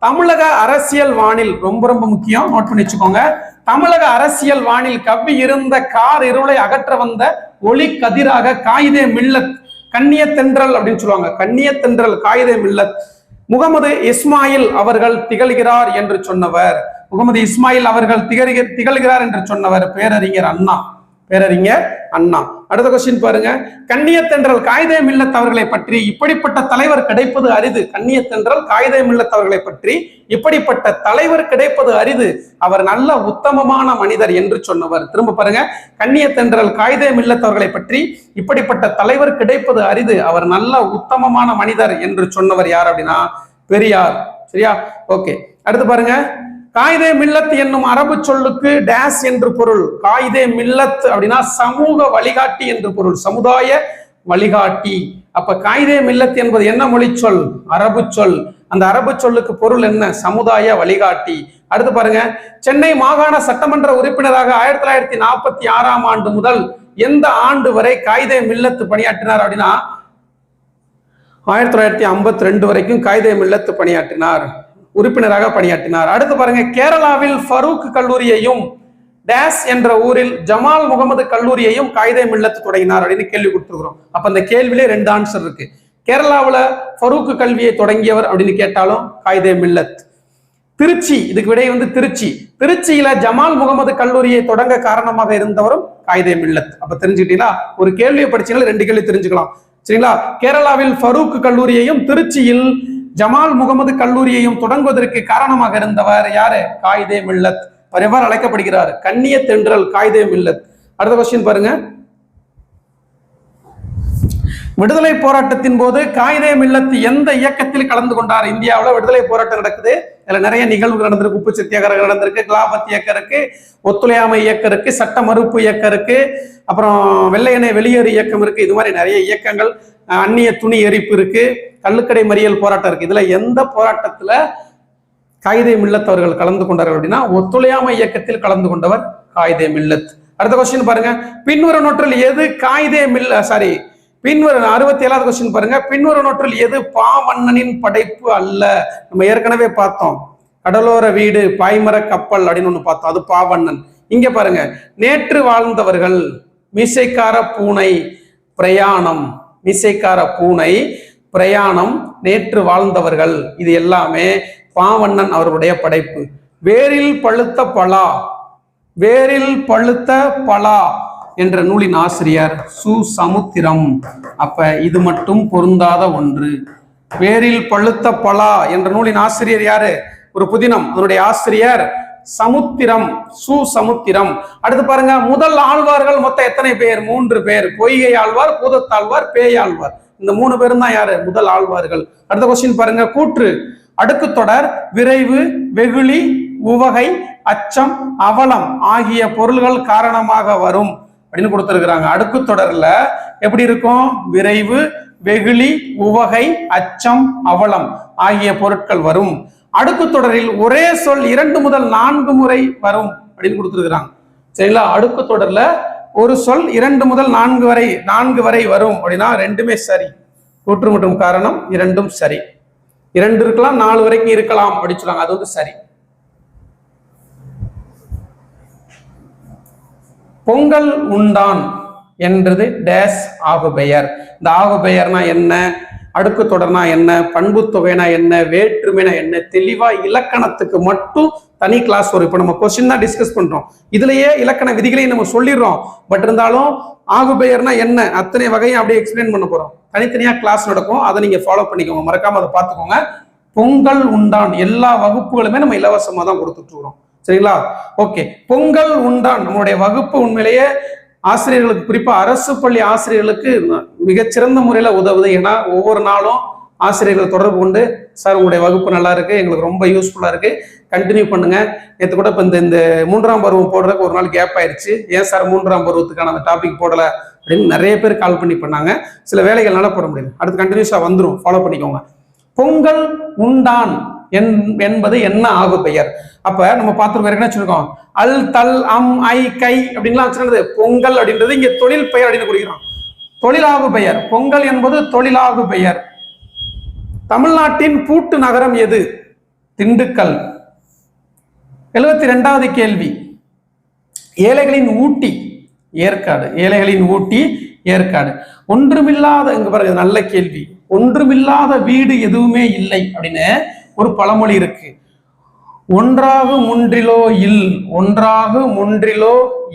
தமிழக அரசியல் வானில் ரொம்ப ரொம்ப முக்கியம், நோட் பண்ணி வச்சுக்கோங்க. தமிழக அரசியல் வானில் கவ்வி இருந்த கார் இருளை அகற்ற வந்த ஒளி கதிராக காயிதே மில்லத், கண்ணிய தென்றல் அப்படின்னு சொல்லுவாங்க. கண்ணிய தென்றல், காயிதே மில்லத். முகமது இஸ்மாயில் அவர்கள் திகழ்கிறார் என்று சொன்னவர். முகமது இஸ்மாயில் அவர்கள் திகழ்கிறார் என்று சொன்னவர் பேரறிஞர் அண்ணா. அடுத்த கொஸ்டின் பாருங்க, கண்ணியத்தென்றல் காயிதே மில்லத் அவர்களை பற்றி இப்படிப்பட்ட தலைவர் கிடைப்பது அரிது. கண்ணியத்தென்றல் காயிதே மில்லத் அவர்களை பற்றி இப்படிப்பட்ட தலைவர் கிடைப்பது அரிது, அவர் நல்ல உத்தமமான மனிதர் என்று சொன்னவர். திரும்ப பாருங்க, கண்ணியத்தென்றல் காயிதே மில்லத் அவர்களை பற்றி இப்படிப்பட்ட தலைவர் கிடைப்பது அரிது, அவர் நல்ல உத்தமமான மனிதர் என்று சொன்னவர் யார் அப்படின்னா பெரியார். சரியா? ஓகே. அடுத்து பாருங்க, காயிதே மில்லத் என்னும் அரபு சொல்லுக்கு டேஸ் என்று பொருள். காயிதே மில்லத் அப்படின்னா சமூக வழிகாட்டி என்று பொருள், சமுதாய வழிகாட்டி. அப்ப காயிதே மில்லத் என்பது என்ன மொழி சொல்? அரபு சொல். அந்த அரபு சொல்லுக்கு பொருள் என்ன? சமுதாய வழிகாட்டி. அடுத்து பாருங்க, சென்னை மாகாண சட்டமன்ற உறுப்பினராக 1946ஆம் ஆண்டு முதல் எந்த ஆண்டு வரை காயிதே மில்லத் பணியாற்றினார் அப்படின்னா 1952 வரைக்கும் காயிதே மில்லத் பணியாற்றினார், உறுப்பினராக பணியாற்றினார். அடுத்து பாருங்க, கேரளாவில் ஃபரூக் கல்லூரியையும் டேஸ் என்ற ஊரில் ஜமால் முகமது கல்லூரியையும் காயிதே மில்லத் தொடங்கினார் அப்படின்னு கேள்வி கொடுத்துருக்கிறோம். அப்ப அந்த கேள்வியிலே 2 ஆன்சர் இருக்கு. கேரளாவில் ஃபரூக் கல்வியை தொடங்கியவர் அப்படின்னு கேட்டாலும் காயிதே மில்லத். திருச்சி, இதுக்கு விடை திருச்சியில ஜமால் முகமது கல்லூரியை தொடங்க காரணமாக இருந்தவரும் காயிதே மில்லத். அப்ப தெரிஞ்சுக்கிட்டீங்களா? ஒரு கேள்வியை படிச்சீங்கன்னா 2 கேள்வி தெரிஞ்சுக்கலாம். சரிங்களா? கேரளாவில் ஃபரூக் கல்லூரியையும் திருச்சியில் ஜமால் முகமது கல்லூரியையும் தொடங்குவதற்கு காரணமாக இருந்தவர் யாரு? காயிதே மில்லத். எவ்வாறு அழைக்கப்படுகிறார்? கண்ணிய தென்றல் காயிதே மில்லத். அடுத்த கொஸ்டின் பாருங்க, விடுதலை போராட்டத்தின் போது காயிதே மில்லத் எந்த இயக்கத்தில் கலந்து கொண்டார்? இந்தியாவில் விடுதலை போராட்டம் நடக்குது, இதுல நிறைய நிகழ்வுகள் நடந்திருக்கு. உப்பு சத்தியாகிரகம் நடந்திருக்கு, கிலாபத் இயக்கம் இருக்கு, ஒத்துழையாமை இயக்கம் இருக்கு, சட்ட மறுப்பு இயக்கம் இருக்கு, அப்புறம் வெள்ளையனே வெளியேறு இயக்கம் இருக்கு. இது மாதிரி நிறைய இயக்கங்கள், அந்நிய துணி எரிப்பு இருக்கு, கள்ளுக்கடை மறியல் போராட்டம் இருக்கு. இதுல எந்த போராட்டத்துல காயிதே மில்லத் அவர்கள் கலந்து கொண்டார்கள் அப்படின்னா ஒத்துழையாமை இயக்கத்தில் கலந்து கொண்டவர் காயிதே மில்லத். அடுத்த கொஸ்டின் பாருங்க, பின்வரும் நோற்றில் எது காயிதே பின்வரும் 67வது கொஸ்டின் பாருங்க, பின்வரும் நோற்றில் எது பாவண்ணனின் படைப்பு அல்ல? நம்ம ஏற்கனவே பார்த்தோம், கடலோர வீடு, பாய்மர கப்பல் அப்படின்னு ஒண்ணு பார்த்தோம், அது பாவண்ணன். இங்க பாருங்க, நேற்று வாழ்ந்தவர்கள், மீசைக்கார பூனை, பிரயாணம், மீசைக்கார பூனை, பிரயாணம், நேற்று வாழ்ந்தவர்கள், இது எல்லாமே பாவண்ணன் அவர்களுடைய படைப்பு. வேரில் பழுத்த பலா என்ற நூலின் ஆசிரியர் சுசமுத்திரம். அப்ப இது மட்டும் பொருந்தாத ஒன்று. வேரில் பழுத்த பலா என்ற நூலின் ஆசிரியர் யாரு? ஒரு புதினம், அதனுடைய ஆசிரியர் சமுத்திரம், சுசமுத்திரம். அடுத்து பாருங்க, முதல் ஆழ்வார்கள் மொத்தம் எத்தனை பேர்? 3 பேர். பொய்கை ஆழ்வார், பூதத்தாழ்வார், பேயாழ்வார். இந்த 3 பேரும் தான் யாரு? முதல் ஆழ்வார்கள். அடுத்த கொஸ்டின் பாருங்க, கூற்று அடுக்கு தொடர் விரைவு, வெகுளி, உவகை, அச்சம், அவலம் ஆகிய பொருள்கள் காரணமாக வரும் அப்படின்னு கொடுத்திருக்கிறாங்க. அடுக்கு தொடர்ல எப்படி இருக்கும்? விரைவு, வெகுளி, உவகை, அச்சம், அவலம் ஆகிய பொருட்கள் வரும். அடுக்கு தொடரில் ஒரே சொல் 2 முதல் 4 முறை வரும் அப்படின்னு கொடுத்திருக்கிறாங்க. சரிங்களா? அடுக்கு தொடர்ல ஒரு சொல் 2 முதல் 4 வரை வரும் அப்படின்னா 2மே சரி. கூற்று மற்றும் காரணம் 2ம் சரி. 2 இருக்கலாம், 4 வரைக்கும் இருக்கலாம் அப்படின்னு சொல்றாங்க, அது வந்து சரி. பொங்கல் உண்டான் என்றது டேஸ் ஆகு பெயர். இந்த ஆகு பெயர்னா என்ன, அடுக்கு தொடர்னா என்ன, பண்பு தொகைனா என்ன, வேற்றுமைனா என்ன, தெளிவா இலக்கணத்துக்கு மட்டும் தனி கிளாஸ் வரும். இப்போ நம்ம கொஸ்டின் தான் டிஸ்கஸ் பண்றோம், இதுலயே இலக்கண விதிகளையும் நம்ம சொல்லிடுறோம். பட் இருந்தாலும் ஆகு பெயர்னா என்ன அத்தனை வகையும் அப்படியே எக்ஸ்பிளைன் பண்ண போறோம். தனித்தனியா கிளாஸ் நடக்கும், அதை நீங்க ஃபாலோ பண்ணிக்கோங்க, மறக்காம அதை பார்த்துக்கோங்க. பொங்கல் உண்டான் எல்லா வகுப்புகளுமே நம்ம இலவசமா தான் கொடுத்துட்டு இருக்கிறோம், சரிங்களா? ஓகே, பொங்கல் உண்டான் நம்மளுடைய வகுப்பு உண்மையிலேயே ஆசிரியர்களுக்கு, குறிப்பா அரசு பள்ளி ஆசிரியர்களுக்கு மிகச்சிறந்த முறையில உதவுது. ஏன்னா ஒவ்வொரு நாளும் ஆசிரியர்கள் தொடர்பு கொண்டு, சார் உங்களுடைய வகுப்பு நல்லா இருக்கு, எங்களுக்கு ரொம்ப யூஸ்ஃபுல்லா இருக்கு, கண்டினியூ பண்ணுங்க. நேற்று கூட இப்போ இந்த 3ஆம் பருவம் போடுறதுக்கு ஒரு நாள் கேப் ஆயிடுச்சு, ஏன் சார் 3ஆம் பருவத்துக்கான அந்த டாபிக் போடல அப்படின்னு நிறைய பேர் கால் பண்ணி பண்ணாங்க. சில வேலைகள்னால போட முடியல, அடுத்து கண்டினியூஸா வந்துடும், ஃபாலோ பண்ணிக்கோங்க. பொங்கல் உண்டான் என்பது என்ன ஆகு பெயர்? அப்ப நம்ம பார்த்துருக்கோம், என்ன வச்சிருக்கோம், அல் தல் அம் ஐ கை அப்படின்லாம் வச்சிருந்தது. பொங்கல் அப்படின்றது இங்க தொழில் பெயர் அப்படின்னு குறிக்கிறோம், தொழிலாகு பெயர். பொங்கல் என்பது தொழிலாகு பெயர். தமிழ்நாட்டின் பூட்டு நகரம் எது? திண்டுக்கல். 72வது கேள்வி, ஏழைகளின் ஊட்டி ஏற்காடு. ஏழைகளின் ஊட்டி ஏற்காடு. ஒன்றுமில்லாத, இங்க பாருங்க நல்ல கேள்வி, ஒன்றுமில்லாத வீடு எதுவுமே இல்லை அப்படின்னு ஒரு பழமொழி இருக்கு. ஒன்றாக முன்றிலோ இல், ஒன்றாக முன்றிலோ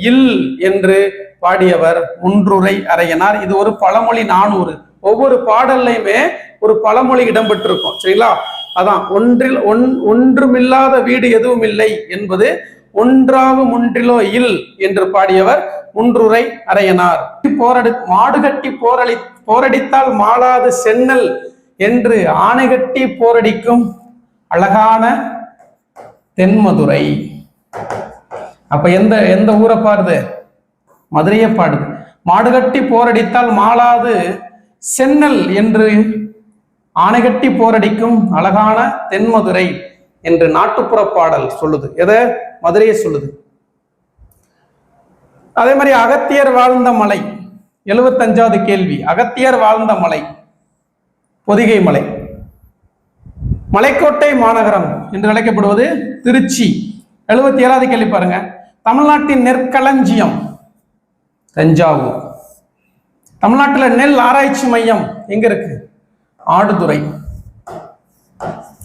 இல் என்று பாடியவர் முன்றுரை அரையனார். இது ஒரு பழமொழி 400. ஒவ்வொரு பாடல்லையுமே ஒரு பழமொழி இடம்பெற்றிருக்கும், சரிங்களா? அதான் ஒன்றுமில்லாத வீடு எதுவும் இல்லை என்பது ஒன்றாக முன்றிலோ இல் என்று பாடியவர் முன்றுரை அரையனார். மாடுகட்டி போரடித்தால் மாளாது சென்னல் என்று ஆணைகட்டி போரடிக்கும் அழகான தென்மதுரை. அப்ப எந்த ஊரை பாடுது? மதுரையை பாடுது. மாடுகட்டி போரடித்தால் மாளாது சென்னல் என்று ஆணைகட்டி போரடிக்கும் அழகான தென்மதுரை என்று நாட்டுப்புற பாடல் சொல்லுது. எதை? மதுரையை சொல்லுது. அதே மாதிரி அகத்தியர் வாழ்ந்த மலை. 75வது கேள்வி, அகத்தியர் வாழ்ந்த மலை பொதிகை மலை. மலைக்கோட்டை மாநகரம் என்று அழைக்கப்படுவது திருச்சி. 77வது கேள்வி பாருங்க, தமிழ்நாட்டின் நெற்களஞ்சியம் தஞ்சாவூர். தமிழ்நாட்டில் நெல் ஆராய்ச்சி மையம் எங்க இருக்கு? ஆடுதுறை.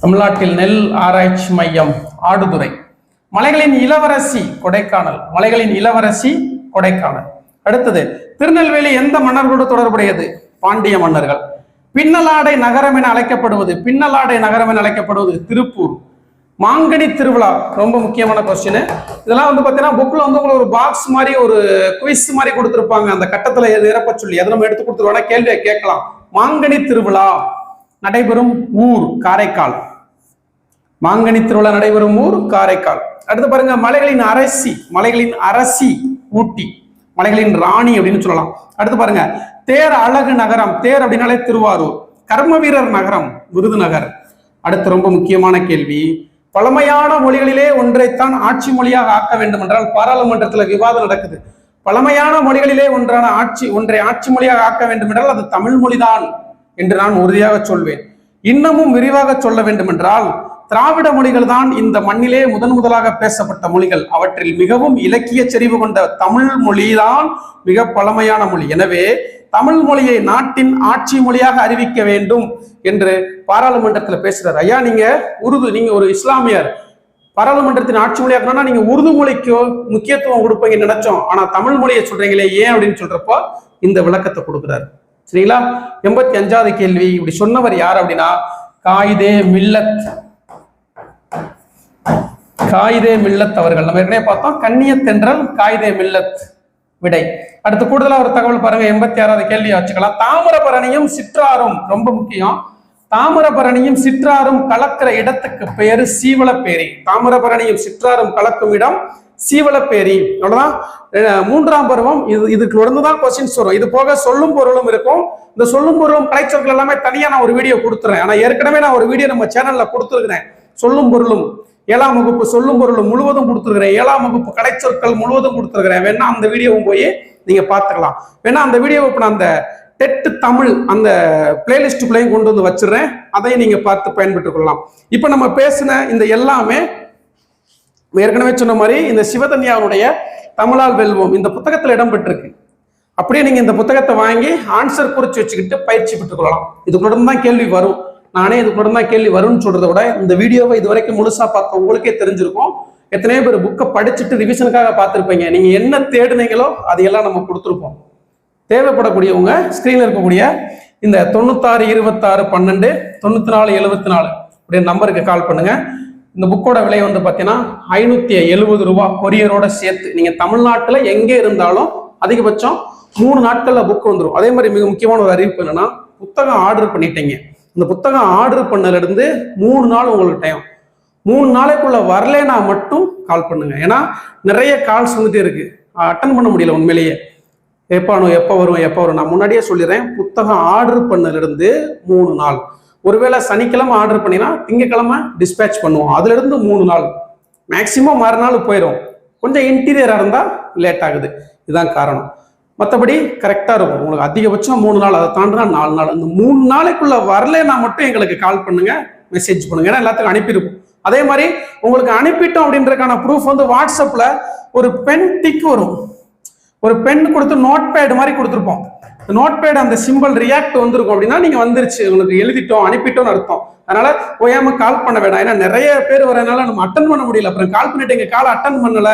தமிழ்நாட்டில் நெல் ஆராய்ச்சி மையம் ஆடுதுறை. மலைகளின் இளவரசி கொடைக்கானல். மலைகளின் இளவரசி கொடைக்கானல். அடுத்தது, திருநெல்வேலி எந்த மன்னர்களோடு தொடர்புடையது? பாண்டிய மன்னர்கள். பின்னலாடை நகரம் என அழைக்கப்படுவது, பின்னலாடை நகரம் என அழைக்கப்படுவது திருப்பூர். மாங்கனி திருவிழா ரொம்ப முக்கியமான கொஸ்டின். இதெல்லாம் வந்து பாத்தீங்கன்னா புக்ல வந்து உங்களுக்கு ஒரு பாக்ஸ் மாதிரி ஒரு குவிஸ் மாதிரி கொடுத்துருப்பாங்க, அந்த கட்டத்துல நிரப்ப சொல்லி அதை நம்ம எடுத்து கொடுத்துருவோம்னா கேள்வியை கேட்கலாம். மாங்கனி திருவிழா நடைபெறும் ஊர் காரைக்கால். மாங்கனி திருவிழா நடைபெறும் ஊர் காரைக்கால். அடுத்து பாருங்க, மலைகளின் அரசி. மலைகளின் அரசி ஊட்டி. மலைகளின் ராணி அப்படின்னு சொல்லலாம். அடுத்து பாருங்க, தேர் அழகு நகரம். தேர் அப்படின்னாலே திருவாரூர். கர்ம வீரர் நகரம் விருதுநகர். அடுத்து ரொம்ப முக்கியமான கேள்வி, பழமையான மொழிகளிலே ஒன்றைத்தான் ஆட்சி மொழியாக ஆக்க வேண்டும் என்றால், பாராளுமன்றத்தில் விவாதம் நடக்குது. பழமையான மொழிகளிலே ஒன்றை ஆட்சி மொழியாக ஆக்க வேண்டும் என்றால் அது தமிழ் மொழிதான் என்று நான் உறுதியாக சொல்வேன். இன்னமும் விரிவாக சொல்ல வேண்டும் என்றால் திராவிட மொழிகள் தான் இந்த மண்ணிலே முதலாக பேசப்பட்ட மொழிகள். அவற்றில் மிகவும் இலக்கிய செறிவு கொண்ட தமிழ் மொழிதான் மிக பழமையான மொழி. எனவே தமிழ் மொழியை நாட்டின் ஆட்சி மொழியாக அறிவிக்க வேண்டும் என்று பாராளுமன்றத்தில் பேசுறாரு. ஐயா, நீங்க ஒரு இஸ்லாமியர், பாராளுமன்றத்தின் ஆட்சி மொழியாக்கணும்னா நீங்க உருது மொழிக்கு முக்கியத்துவம் கொடுப்பீங்க நினைச்சோம், ஆனா தமிழ் மொழியை சொல்றீங்களே ஏன் அப்படின்னு சொல்றப்போ இந்த விளக்கத்தை கொடுக்குறாரு, சரிங்களா? 85வது கேள்வி, இப்படி சொன்னவர் யார் அப்படின்னா காயிதே மில்லத். காயிதே மில்லத் அவர்கள். நம்ம ஏற்கனவே பார்த்தோம், கண்ணியத்தென்றல் காயிதே மில்லத் விடை. அடுத்து கூடுதலா ஒரு தகவல் பாருங்க, 86வது கேள்வியை வச்சுக்கலாம். தாமிரபரணியும் சிற்றாரும் ரொம்ப முக்கியம். தாமிரபரணியும் சிற்றாரும் கலக்கிற இடத்துக்கு பெயரு சீவலப்பேரி. தாமிரபரணியும் சிற்றாரும் கலக்கும் இடம் சீவலப்பேரி. அவ்வளவுதான். 3ஆம் பருவம் இதுக்கு இருந்துதான் கொஸ்டின்ஸ் வரும். இது போக சொல்லும் பொருளும் இருக்கும். இந்த சொல்லும் பொருளும் கலைச்சொற்கள் எல்லாமே தனியா நான் ஒரு வீடியோ கொடுத்துறேன். ஆனா ஏற்கனவே நான் ஒரு வீடியோ நம்ம சேனல்ல கொடுத்துருக்கிறேன். சொல்லும் பொருளும் 7ஆம் வகுப்பு சொல்லும் பொருளும் முழுவதும் கொடுத்துருக்கிறேன். 7ஆம் வகுப்பு கலைச்சொற்கள் முழுவதும் கொடுத்துருக்கிறேன். வேணா அந்த வீடியோவும் போய் நீங்க பாத்துக்கலாம். வேணா அந்த வீடியோவை இப்ப நான் அந்த டெட் தமிழ் அந்த பிளேலிஸ்டுக்குள்ளேயும் கொண்டு வந்து வச்சிடறேன். அதையும் நீங்க பார்த்து பயன்பெற்றுக் கொள்ளலாம். இப்ப நம்ம பேசின இந்த எல்லாமே ஏற்கனவே சொன்ன மாதிரி இந்த சிவதன்யாவுடைய தமிழால் வெல்வோம் இந்த புத்தகத்துல இடம்பெற்றிருக்கு. அப்படியே நீங்க இந்த புத்தகத்தை வாங்கி ஆன்சர் குறிச்சு வச்சுக்கிட்டு பயிற்சி பெற்றுக் கொள்ளலாம். இதுக்குள்ள தான் கேள்வி வரும். நானே இதுக்குள்ள தான் கேள்வி வரும்னு சொல்றதை விட இந்த வீடியோவை இது வரைக்கும் முழுசா பார்த்த உங்களுக்கே தெரிஞ்சிருக்கும். எத்தனையோ பேர் புக்கை படிச்சுட்டு ரிவிஷனுக்காக பார்த்துருப்பீங்க. நீங்க என்ன தேடுனீங்களோ அதையெல்லாம் நம்ம கொடுத்துருப்போம். தேவைப்படக்கூடியவங்க ஸ்கிரீன்ல இருக்கக்கூடிய இந்த 96 26 12 94 74 அப்படியே நம்பருக்கு கால் பண்ணுங்க. இந்த புக்கோட விலை வந்து பார்த்தீங்கன்னா 570 ரூபாய் கொரியரோட சேர்த்து. நீங்க தமிழ்நாட்டில் எங்கே இருந்தாலும் அதிகபட்சம் 3 நாட்கள்ல புக் வந்துடும். அதே மாதிரி மிக முக்கியமான ஒரு அறிவிப்பு என்னன்னா, புத்தகம் ஆர்டர் பண்ணிட்டீங்க. இந்த புத்தகம் ஆர்டர் பண்ணல இருந்து 3 நாள் உங்களுக்கு டைம். 3 நாளைக்குள்ள வரலனா மட்டும் கால் பண்ணுங்க. ஏன்னா நிறைய கால்ஸ் வந்துட்டே இருக்கு, அட்டன் பண்ண முடியல உண்மையிலேயே. எப்போ வரும் நான் முன்னாடியே சொல்லிடுறேன். புத்தகம் ஆர்டர் பண்ணல இருந்து 3 நாள். ஒருவேளை சனிக்கிழமை ஆர்டர் பண்ணினா திங்கக்கிழமை டிஸ்பேச் பண்ணுவோம். அதுல இருந்து 3 நாள் மேக்சிமம் மறுநாள் போயிடும். கொஞ்சம் இன்டீரியரா இருந்தா லேட் ஆகுது, இதுதான் காரணம். மற்றபடி கரெக்டா இருக்கும். உங்களுக்கு அதிகபட்சம் 3 நாள், அதை தாண்டினா 4 நாள். இந்த 3 நாளைக்குள்ள வரலன்னா மட்டும் எங்களுக்கு கால் பண்ணுங்க, மெசேஜ் பண்ணுங்க. ஏன்னா எல்லாத்துக்கும் அனுப்பியிருக்கும். அதே மாதிரி உங்களுக்கு அனுப்பிட்டோம் அப்படின்றதுக்கான ப்ரூஃப் வந்து வாட்ஸ்அப்ல ஒரு பென் டிக் வரும். ஒரு பென் கொடுத்து நோட் பேட் மாதிரி கொடுத்துருப்போம். நோட் பேட் அந்த சிம்பிள் ரியாக்ட் வந்திருக்கும். அப்படின்னா நீங்க வந்துருச்சு, உங்களுக்கு எழுதிட்டோம் அனுப்பிட்டோம்னு அர்த்தம். அதனால ஓயாம கால் பண்ண வேண்டாம். ஏன்னா நிறைய பேர் வரனால நம்ம அட்டன் பண்ண முடியல. அப்புறம் கால் பண்ணிட்டு எங்க கால் அட்டன் பண்ணல,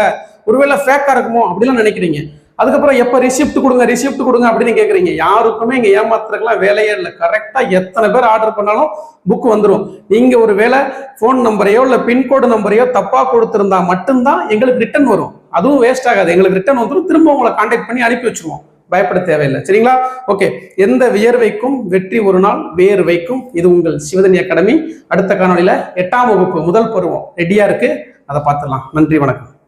ஒருவேளை ஃபேக்கா இருக்குமோ அப்படிலாம் நினைக்கிறீங்க. அதுக்கப்புறம் எப்ப ரிசிப்ட் கொடுங்க அப்படின்னு கேட்குறீங்க. யாருக்குமே இங்க ஏமாத்துறதுக்குலாம் வேலையே இல்லை. கரெக்டா எத்தனை பேர் ஆர்டர் பண்ணாலும் புக் வந்துடும். நீங்க ஒரு வேளை போன் நம்பரையோ இல்ல பின்கோடு நம்பரையோ தப்பா கொடுத்திருந்தா மட்டும்தான் எங்களுக்கு ரிட்டர்ன் வரும். அதுவும் வேஸ்ட் ஆகாது, எங்களுக்கு ரிட்டர்ன் வந்துடும். திரும்ப உங்களை கான்டாக்ட் பண்ணி அனுப்பி வச்சிருவோம். பயப்பட தேவையில்லை. சரிங்களா? ஓகே. எந்த வியர்வைக்கும் வெற்றி ஒரு நாள் வேர் வைக்கும். இது உங்கள் சிவதனி அகாடமி. அடுத்த காணொலியில 8ஆம் வகுப்பு முதல் பருவம் ரெடியா இருக்கு, அதை பார்த்துடலாம். நன்றி, வணக்கம்.